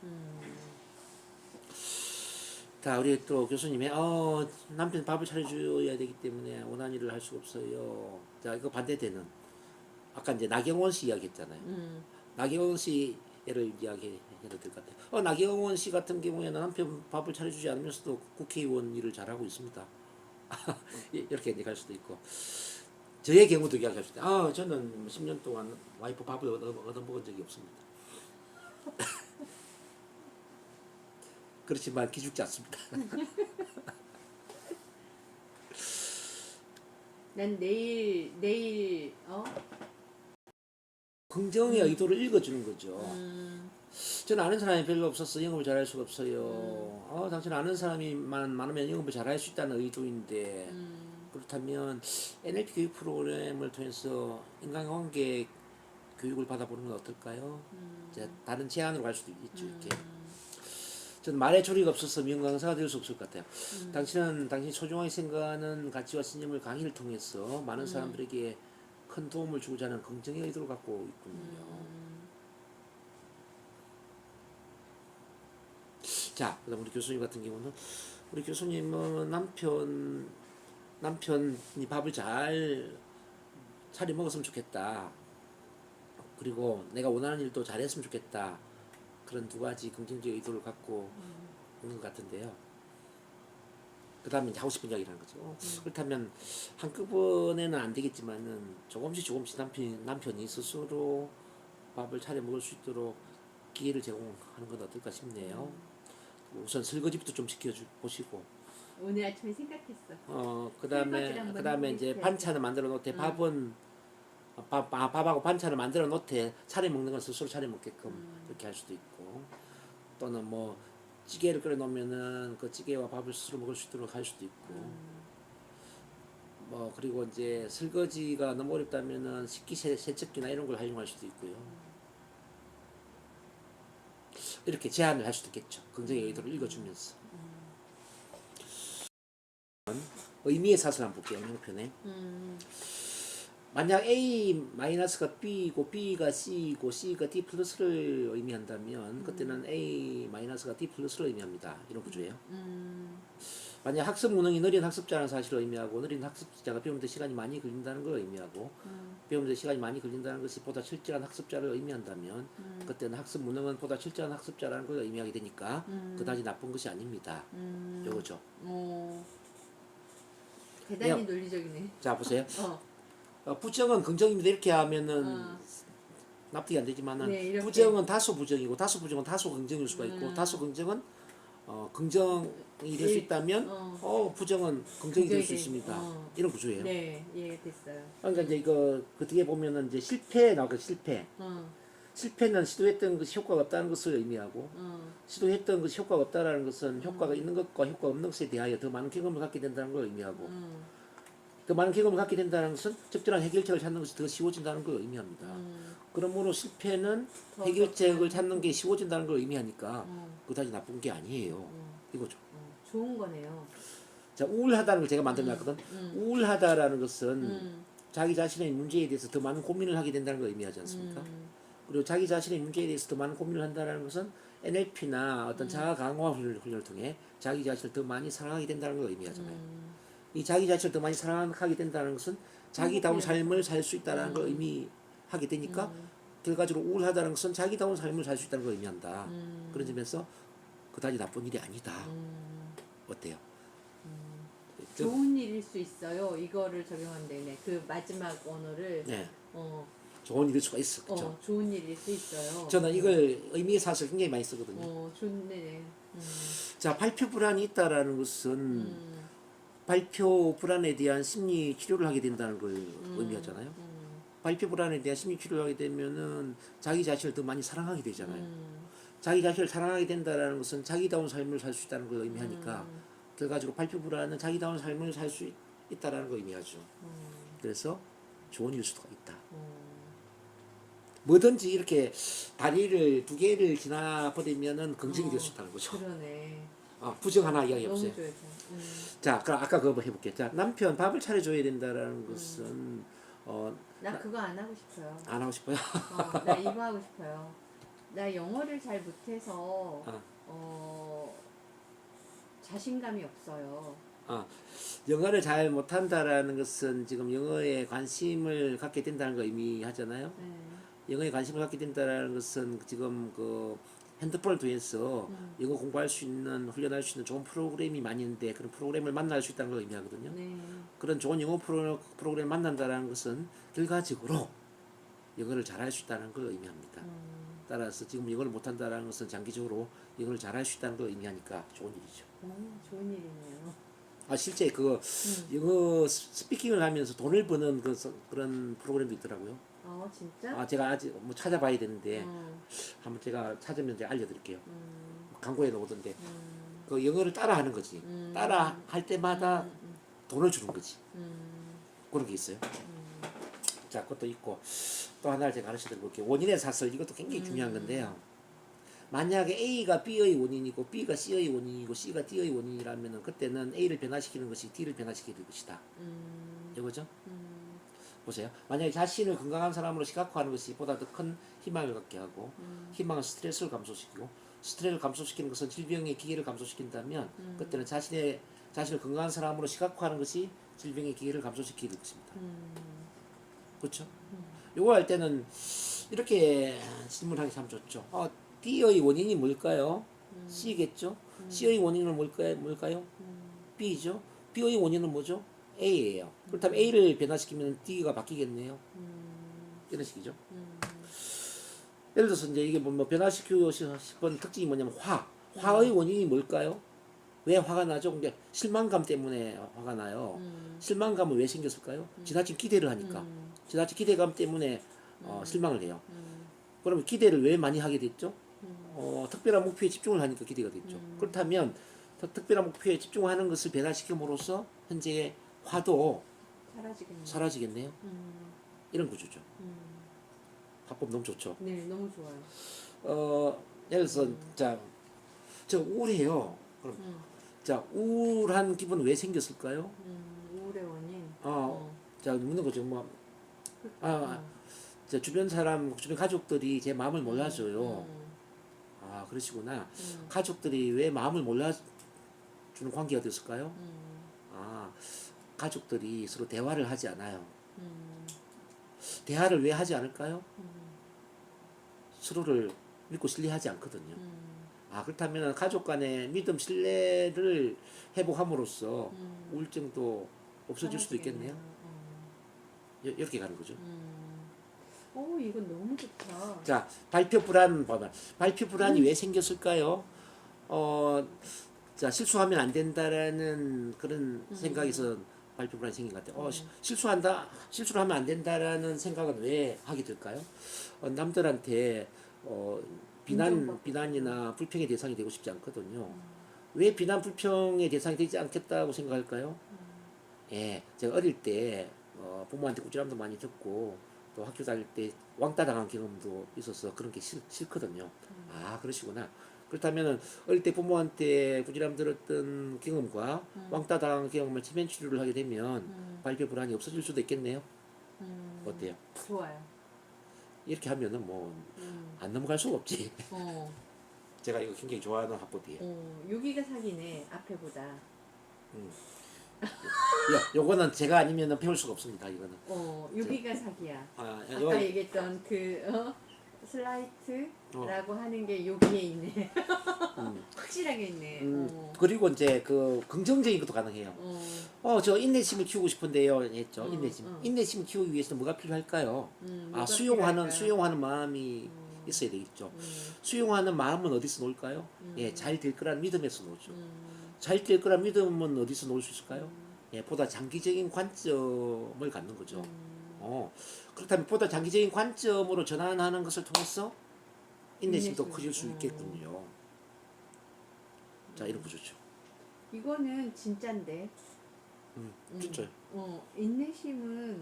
자, 우리 또 교수님이 남편 밥을 차려줘야 되기 때문에 원하는 일을 할 수가 없어요. 자, 이거 반대되는 아까 이제 나경원 씨 이야기했잖아요. 나경원 씨 예를 이야기해도 될 것 같아요. 나경원 씨 같은 경우에는 남편 밥을 차려주지 않으면서도 국회의원 일을 잘하고 있습니다. 이렇게 이제 갈 수도 있고 저의 경우도 이야기할 수도 있고 저는 10년 동안 와이프 밥을 얻어먹은 적이 없습니다. 그렇지만 기죽지 않습니다. 난 내일 긍정의 의도를 읽어주는 거죠. 저는 아는 사람이 별로 없어서 영업을 잘할 수가 없어요. 당신 아는 사람이 많으면 영업을 잘할 수 있다는 의도인데 그렇다면 NLP 교육 프로그램을 통해서 인간관계 교육을 받아보는 건 어떨까요? 이제 다른 제안으로 갈 수도 있죠. 이렇게. 저는 말의 조리가 없어서 미용 강사가 될 수 없을 것 같아요. 당신은 당신이 소중하게 생각하는 가치와 신념을 강의를 통해서 많은 사람들에게 큰 도움을 주고자 하는 긍정의 의도를 갖고 있군요. 자, 그다음 우리 교수님 같은 경우는 우리 교수님은 남편이 밥을 잘 차려 먹었으면 좋겠다. 그리고 내가 원하는 일도 잘했으면 좋겠다. 그런 두 가지 긍정적 의도를 갖고 있는 것 같은데요. 그 다음에 이제 하고 싶은 이야기를 하는 거죠. 그렇다면 한꺼번에는 안 되겠지만은 조금씩 남편이 스스로 밥을 차려 먹을 수 있도록 기회를 제공하는 건 어떨까 싶네요. 우선 설거지부터 좀 보시고. 오늘 아침에 생각했어. 그다음에 이제 반찬을 만들어 놓되 밥하고 반찬을 만들어 놓되 차려 먹는 건 스스로 차려 먹게끔 이렇게 할 수도 있고, 또는 뭐 찌개를 끓여 놓으면은 그 찌개와 밥을 스스로 먹을 수 있도록 할 수도 있고, 뭐 그리고 이제 설거지가 너무 어렵다면은 식기 세척기나 이런 걸 활용할 수도 있고요. 이렇게 제안을 할 수도 있겠죠. 긍정의 의도를 읽어주면서. 의미의 사슬 한번 볼게요. 형편에. 만약 A-가 B이고 B가 C이고 C가 D 플러스를 의미한다면 그때는 A-가 D 플러스를 의미합니다. 이런 구조예요. 만약 학습 무능이 느린 학습자라는 사실을 의미하고, 느린 학습자가 배우는데 시간이 많이 걸린다는 걸 의미하고, 배우는데 시간이 많이 걸린다는 것이 보다 철저한 학습자를 의미한다면 그때는 학습 무능은 보다 철저한 학습자라는 걸 의미하게 되니까 그다지 나쁜 것이 아닙니다. 요거죠. 대단히 논리적이네. 자, 보세요. 부정은 긍정입니다. 이렇게 하면은 어. 납득이 안 되지만은 네, 이렇게. 부정은 다소 부정이고 다소 부정은 다소 긍정일 수가 있고 다소 긍정은 긍정이 될 수 있다면 부정은 긍정이 될 수 긍정이 있습니다. 이런 구조예요. 네, 이해됐어요. 그러니까 이제 이거 그 뒤에 보면은 이제 실패 나오고 실패. 실패는 시도했던 것이 효과가 없다는 것을 의미하고, 시도했던 것이 효과가 없다라는 것은 효과가 있는 것과 효과가 없는 것에 대하여 더 많은 경험을 갖게 된다는 걸 의미하고, 더 많은 경험을 갖게 된다는 것은 적절한 해결책을 찾는 것이 더 쉬워진다는 걸 의미합니다. 그러므로 실패는 해결책을 찾는 게 쉬워진다는 걸 의미하니까 그다지 나쁜 게 아니에요. 이거죠. 좋은 거네요. 자, 우울하다는 걸 제가 만들어놨거든. 우울하다라는 것은 자기 자신의 문제에 대해서 더 많은 고민을 하게 된다는 걸 의미하지 않습니까? 그리고 자기 자신의 문제에 대해서 더 많은 고민을 한다는 것은 NLP나 어떤 자아 강화 훈련을 통해 자기 자신을 더 많이 사랑하게 된다는 걸 의미하잖아요. 이 자기 자신을 더 많이 사랑하게 된다는 것은 자기다운 삶을 살 수 있다는 걸 의미하게 되니까 결과적으로 우울하다는 것은 자기다운 삶을 살 수 있다는 걸 의미한다. 그런 점에서 그다지 나쁜 일이 아니다. 어때요? 좋은 일일 수 있어요. 이거를 적용한다네. 그 마지막 언어를. 네. 좋은 일일 수가 있어. 그렇죠? 좋은 일일 수 있어요. 저는 이걸 의미의 사실 굉장히 많이 쓰거든요. 좋네. 자, 발표 불안이 있다라는 것은 발표 불안에 대한 심리 치료를 하게 된다는 걸 의미하잖아요. 발표 불안에 대한 심리 치료를 하게 되면은 자기 자신을 더 많이 사랑하게 되잖아요. 자기 자신을 사랑하게 된다라는 것은 자기다운 삶을 살 수 있다는 걸 의미하니까 결과적으로 발표 불안은 자기다운 삶을 살 수 있다라는 걸 의미하죠. 그래서 좋은 일 수도 있다. 뭐든지 이렇게 다리를 두 개를 지나버리면은 긍정이 될 수 있다는 거죠. 그러네. 부정 하나 이야기해보세요. 너무 좋아요. 자, 그럼 아까 그거 해볼게요. 자, 남편 밥을 차려줘야 된다라는 것은 나 그거 안 하고 싶어요. 안 하고 싶어요. 나 이거 하고 싶어요. 나 영어를 잘 못해서 자신감이 없어요. 아, 영어를 잘 못한다라는 것은 지금 영어에 관심을 갖게 된다는 걸 의미하잖아요. 네. 영어에 관심을 갖게 된다는 것은 지금 그 핸드폰을 통해서 영어 공부할 수 있는 훈련할 수 있는 좋은 프로그램이 많이 있는데 그런 프로그램을 만날 수 있다는 걸 의미하거든요. 네. 그런 좋은 영어 프로그램을 만난다는 것은 결과적으로 영어를 잘할 수 있다는 걸 의미합니다. 따라서 지금 영어를 못한다는 것은 장기적으로 영어를 잘할 수 있다는 걸 의미하니까 좋은 일이죠. 좋은 일이네요. 아 실제 그 영어 스피킹을 하면서 돈을 버는 그런 프로그램도 있더라고요. 진짜? 아 제가 아직 뭐 찾아봐야 되는데 한번 제가 찾으면 제가 알려드릴게요. 광고에 나오던데 그 영어를 따라하는 거지. 따라 할 때마다 돈을 주는 거지. 그런 게 있어요. 자, 그것도 있고 또 하나를 제가 가르쳐 드릴게요. 원인의 사설 이것도 굉장히 중요한 건데요. 만약에 A가 B의 원인이고 B가 C의 원인이고 C가 D의 원인이라면 그때는 A를 변화시키는 것이 D를 변화시키는 것이다. 이거죠? 보세요. 만약에 자신을 건강한 사람으로 시각화하는 것이 보다 더 큰 희망을 갖게 하고 희망은 스트레스를 감소시키고 스트레스를 감소시키는 것은 질병의 기회를 감소시킨다면 그때는 자신을 건강한 사람으로 시각화하는 것이 질병의 기회를 감소시키는 것입니다. 그렇죠? 요거 할 때는 이렇게 질문하기 참 좋죠. D의 원인이 뭘까요? C겠죠? C의 원인은 뭘까요? B죠? B의 원인은 뭐죠? A예요. 그렇다면 A를 변화시키면 D가 바뀌겠네요. 이런 식이죠. 예를 들어서 이제 이게 뭐 변화시키고 싶은 특징이 뭐냐면 화의 원인이 뭘까요? 왜 화가 나죠? 근데 실망감 때문에 화가 나요. 실망감은 왜 생겼을까요? 지나친 기대를 하니까. 지나친 기대감 때문에 실망을 해요. 그러면 기대를 왜 많이 하게 됐죠? 특별한 목표에 집중을 하니까 기대가 됐죠. 그렇다면 특별한 목표에 집중하는 것을 변화시킴으로써 현재의 화도 사라지겠네요. 이런 구조죠. 화법 너무 좋죠. 네, 너무 좋아요. 예를 들어서 저 우울해요. 그럼 자 우울한 기분은 왜 생겼을까요? 우울의 원인. 자 묻는 거죠. 제 주변 가족들이 제 마음을 몰라줘요. 그러시구나. 가족들이 왜 마음을 몰라주는 관계가 됐을까요? 가족들이 서로 대화를 하지 않아요. 대화를 왜 하지 않을까요? 서로를 믿고 신뢰하지 않거든요. 그렇다면 가족 간의 믿음, 신뢰를 회복함으로써 우울증도 없어질 수도 있겠네요. 이렇게 가는 거죠. 이건 너무 좋다. 자, 발표 불안 봐봐. 발표 불안이 왜 생겼을까요? 자, 실수하면 안 된다라는 그런 생각에서 발표 불안이 생긴 것 같아요. 실수를 하면 안 된다라는 생각은 왜 하게 될까요? 남들한테 비난이나 불평의 대상이 되고 싶지 않거든요. 왜 비난 불평의 대상이 되지 않겠다고 생각할까요? 예, 제가 어릴 때 부모한테 꾸지람도 많이 듣고 또 학교 다닐 때 왕따 당한 경험도 있어서 그런 게 싫거든요. 그러시구나. 그렇다면 어릴 때 부모한테 꾸지람 들었던 경험과 왕따 당한 경험을 체면 치료를 하게 되면 발표 불안이 없어질 수도 있겠네요. 어때요? 좋아요. 이렇게 하면은 뭐 안 넘어갈 수가 없지. 제가 이거 굉장히 좋아하는 화법이에요. 여기가 사기네 앞에보다. 요거는 제가 아니면은 배울 수가 없습니다. 이거는. 여기가 사기야. 아까 얘기했던 그 슬라이트라고 하는 게 여기에 있네. 확실하게 있네. 그리고 이제 그 긍정적인 것도 가능해요. 저 인내심을 키우고 싶은데요. 했죠. 인내심을 키우기 위해서는 뭐가 필요할까요? 수용하는 마음이 있어야 되겠죠. 수용하는 마음은 어디서 놓을까요? 잘 될 거라는 믿음에서 놓죠. 잘 될 거라는 믿음은 어디서 놓을 수 있을까요? 보다 장기적인 관점을 갖는 거죠. 그렇다면 보다 장기적인 관점으로 전환하는 것을 통해서 인내심도 커질 수 있겠군요. 자, 이런 구조죠. 이거는 진짠데. 진짜요. 인내심은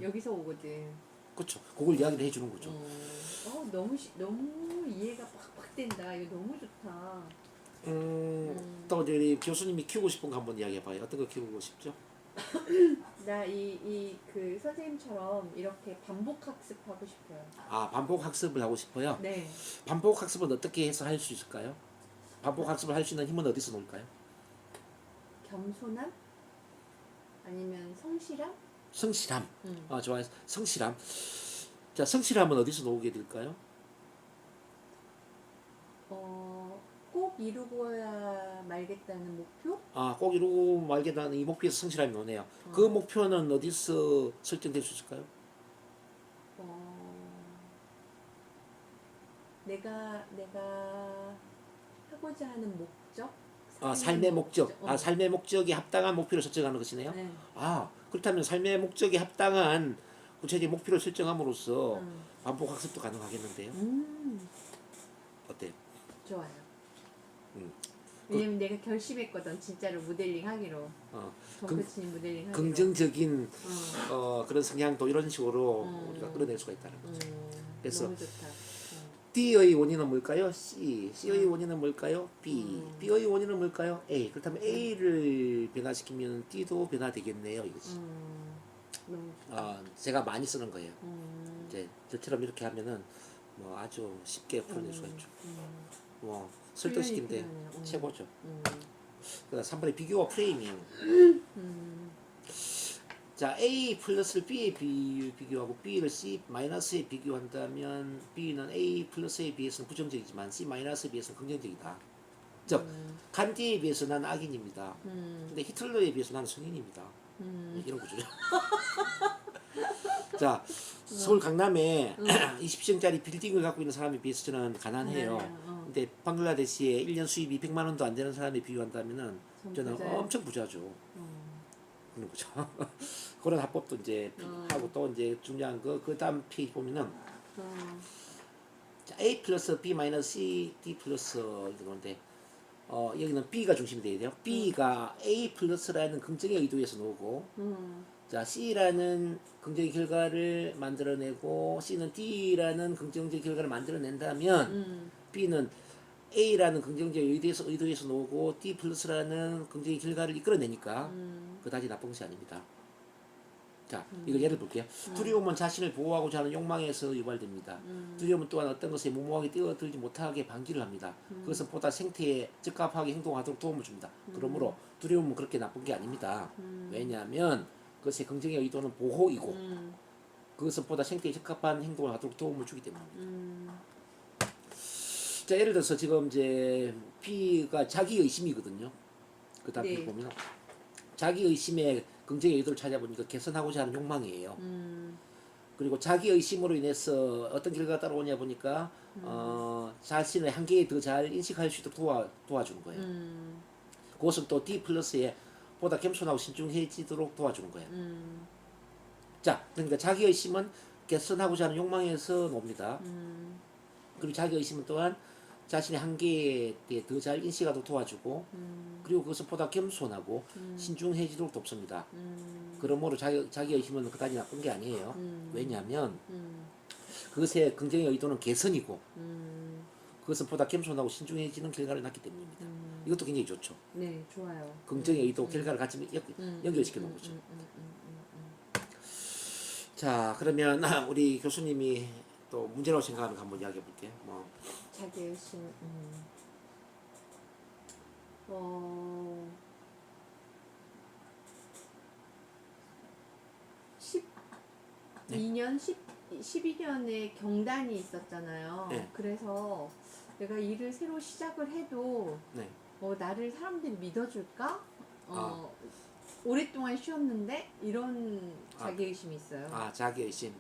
여기서 오거든. 그렇죠. 그걸 이야기를 해주는 거죠. 너무 이해가 팍팍 된다. 이거 너무 좋다. 또 우리 교수님이 키우고 싶은 거 한번 이야기해봐요. 어떤 거 키우고 싶죠? 나 그 선생님처럼 이렇게 반복 학습하고 싶어요. 반복 학습을 하고 싶어요? 네. 반복 학습은 어떻게 해서 할 수 있을까요? 반복 학습을 할 수 있는 힘은 어디서 놓을까요? 겸손함? 아니면 성실함? 성실함. 음. 좋아요. 성실함. 자, 성실함은 어디서 나오게 될까요? 꼭 이루고야 말겠다는 목표? 꼭 이루고 말겠다는 이 목표에서 성실함이 오네요. 그 목표는 어디서 설정될 수 있을까요? 내가 하고자 하는 목적? 삶의 목적. 어. 삶의 목적에 합당한 목표를 설정하는 것이네요. 네. 그렇다면 삶의 목적에 합당한 구체적인 목표를 설정함으로써 음. 반복 학습도 가능하겠는데요. 어때요? 좋아요. 음. 왜냐면 내가 결심했거든. 진짜로 모델링 하기로. 정코치님 모델링 하기로. 긍정적인 그런 성향도 이런 식으로 우리가 끌어낼 수가 있다는 거죠. 그래서 너무 좋다. D의 원인은 뭘까요? C의 원인은 뭘까요? B의 원인은 뭘까요? A. 그렇다면 A를 변화시키면 D도 변화되겠네요. 이것이. 너무 좋다. 제가 많이 쓰는 거예요. 이제 저처럼 이렇게 하면은 뭐 아주 쉽게 풀어낼 수가 있죠. 뭐 설득시키는데 최고죠. 그다음 3번의 비교와 프레이밍. 자, A 플러스를 B에 비교하고 B를 C 마이너스에 비교한다면 B는 A 플러스에 비해서는 부정적이지만 C 마이너스에 비해서는 긍정적이다. 즉, 간디에 비해서 나는 악인입니다. 근데 히틀러에 비해서 나는 성인입니다. 이런 구조죠. 자, 서울 강남에 20층짜리 빌딩을 갖고 있는 사람에 비해서 저는 가난해요. 근데 방글라데시에 1년 수입이 100만 원도 안 되는 사람에 비유한다면은 저는 부자예요. 엄청 부자죠. 그런 거죠. 그런 합법도 이제 하고 또 이제 중요한 그 다음 페이지 보면은 자, A 플러스 B 마이너스 C D 플러스 이건데 여기는 B가 중심이 돼야 돼요. B가 A 플러스라는 긍정의 의도에서 나오고 자, C라는 긍정의 결과를 만들어내고 C는 D라는 긍정적 결과를 만들어낸다면 B는 A라는 긍정적 의도에서 나오고 D 플러스라는 긍정의 결과를 이끌어내니까 그다지 나쁜 것이 아닙니다. 자, 이거 예를 볼게요. 두려움은 자신을 보호하고자 하는 욕망에서 유발됩니다. 두려움은 또한 어떤 것에 무모하게 뛰어들지 못하게 방지를 합니다. 그것은 보다 생태에 적합하게 행동하도록 도움을 줍니다. 그러므로 두려움은 그렇게 나쁜 게 아닙니다. 왜냐하면 그것의 긍정의 의도는 보호이고 그것은 보다 생태에 적합한 행동을 하도록 도움을 주기 때문입니다. 자, 예를 들어서 지금 이제 B가 자기 의심이거든요. 그 다음에 네. 보면 자기 의심의 긍정의 의도를 찾아보니까 개선하고자 하는 욕망이에요. 그리고 자기 의심으로 인해서 어떤 결과가 따라오냐 보니까 자신의 한계에 더 잘 인식할 수 있도록 도와주는 거예요. 그것은 또 D 플러스에 보다 겸손하고 신중해지도록 도와주는 거예요. 자, 그러니까 자기 의심은 개선하고자 하는 욕망에서 놉니다. 그리고 자기 의심은 또한 자신의 한계에 대해 더 잘 인식하도록 도와주고 그리고 그것은 보다 겸손하고 신중해지도록 돕습니다. 그러므로 자기 의심은 그다지 나쁜 게 아니에요. 왜냐하면 그것의 긍정의 의도는 개선이고 그것은 보다 겸손하고 신중해지는 결과를 낳기 때문입니다. 이것도 굉장히 좋죠. 네, 좋아요. 긍정의 의도 결과를 같이 연결시켜 놓은 거죠. 자, 그러면 우리 교수님이 또 문제라고 생각하는 거 한번 이야기해 볼게요. 자기 의심. 12년, 12년에 경단이 있었잖아요. 네. 그래서 내가 일을 새로 시작을 해도 네. 나를 사람들이 믿어줄까? 오랫동안 쉬었는데 이런 자기의심이 있어요. 자기의심.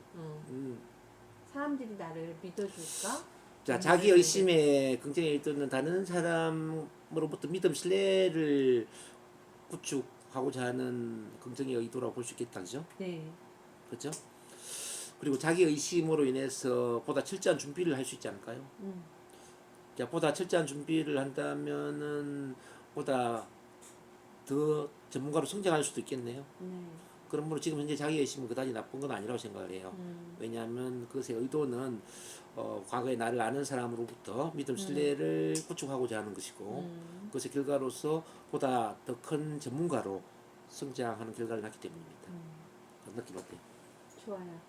사람들이 나를 믿어줄까? 자, 자기의심에 긍정의 의도는 다른 사람으로부터 믿음, 신뢰를 구축하고자 하는 긍정의 의도라고 볼 수 있겠다, 그죠? 네. 그렇죠? 그리고 자기의심으로 인해서 보다 철저한 준비를 할 수 있지 않을까요? 자, 보다 철저한 준비를 한다면은 보다 더 전문가로 성장할 수도 있겠네요. 그러므로 지금 현재 자기의심은 그다지 나쁜 건 아니라고 생각을 해요. 왜냐하면 그것의 의도는 과거에 나를 아는 사람으로부터 믿음, 신뢰를 구축하고자 하는 것이고 그것의 결과로서 보다 더 큰 전문가로 성장하는 결과를 낳기 때문입니다. 느낌 어때요? 좋아요.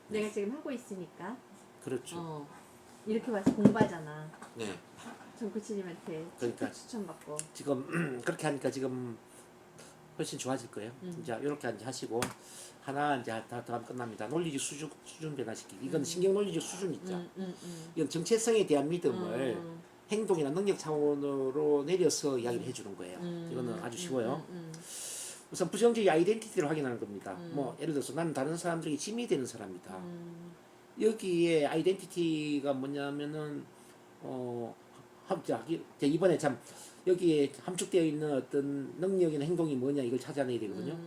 내가 지금 하고 있으니까. 그렇죠. 이렇게 와서 공부하잖아. 네. 정코치님한테 그러니까 추천받고. 지금 그렇게 하니까 지금 훨씬 좋아질 거예요. 이제 이렇게 이제 하시고 하나 이제 다 하면 끝납니다. 논리적 수준 변화시키기. 이건 신경 논리적 수준 있죠. 이건 정체성에 대한 믿음을 행동이나 능력 차원으로 내려서 이야기를 해주는 거예요. 이거는 아주 쉬워요. 우선 부정적인 아이덴티티를 확인하는 겁니다. 뭐 예를 들어서 나는 다른 사람들에게 짐이 되는 사람이다. 여기에 아이덴티티가 뭐냐면은 이번에 참 여기에 함축되어 있는 어떤 능력이나 행동이 뭐냐 이걸 찾아내야 되거든요.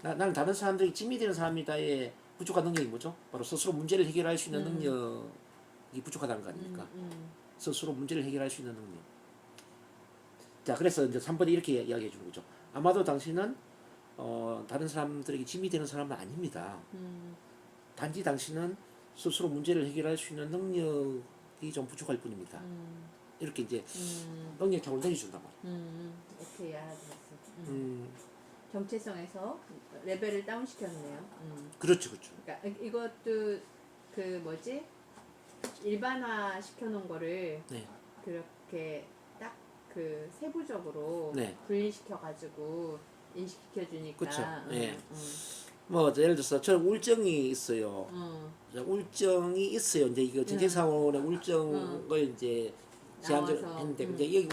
나는 다른 사람들에게 짐이 되는 사람이다의 부족한 능력이 뭐죠? 바로 스스로 문제를 해결할 수 있는 능력이 부족하다는 거 아닙니까? 스스로 문제를 해결할 수 있는 능력. 자, 그래서 이제 3번에 이렇게 이야기해 주는 거죠. 아마도 당신은 다른 사람들에게 짐이 되는 사람은 아닙니다. 단지 당신은 스스로 문제를 해결할 수 있는 능력이 좀 부족할 뿐입니다. 이렇게 이제 능력 차원을 내려준단 말이에요. 오케이, 알아들었어. 정체성에서 레벨을 다운시켰네요. 그렇죠, 그렇죠. 그러니까 이것도 그 뭐지? 일반화 시켜놓은 거를 네. 그렇게 딱 그 세부적으로 네. 분리시켜가지고 인식시켜주니까. 그쵸. 예. 뭐 예를 들어서 저는 울증이 있어요. 울증이 있어요. 이제 이거 정체상원의 울증을 이제 제한적으로 나와서, 했는데 이제 여기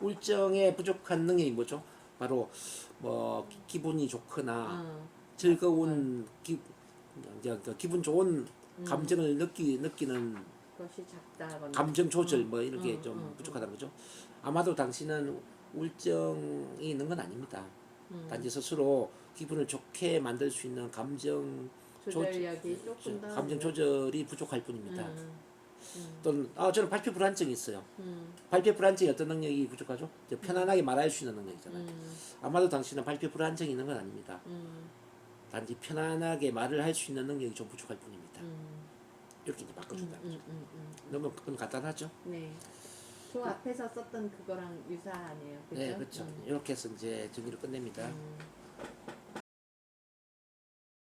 울증의 부족한 능력이 뭐죠? 바로 뭐 기분이 좋거나 즐거운 기분 좋은 감정을 느끼는 것이 작다거나 감정 조절 뭐 이런 게 좀 부족하다는 거죠. 아마도 당신은 울증이 있는 건 아닙니다. 단지 스스로 기분을 좋게 만들 수 있는 조절력이 조금 더 감정 조절이 부족할 뿐입니다. 또는 저는 발표 불안증이 있어요. 발표 불안증이 어떤 능력이 부족하죠? 이제 편안하게 말할 수 있는 능력이잖아요. 아마도 당신은 발표 불안증이 있는 건 아닙니다. 단지 편안하게 말을 할 수 있는 능력이 좀 부족할 뿐입니다. 이렇게 이제 바꿔준다. 너무 그건 간단하죠? 네. 저 앞에서 썼던 그거랑 유사하네요. 그죠? 네, 그렇죠. 이렇게 해서 이제 정리를 끝냅니다.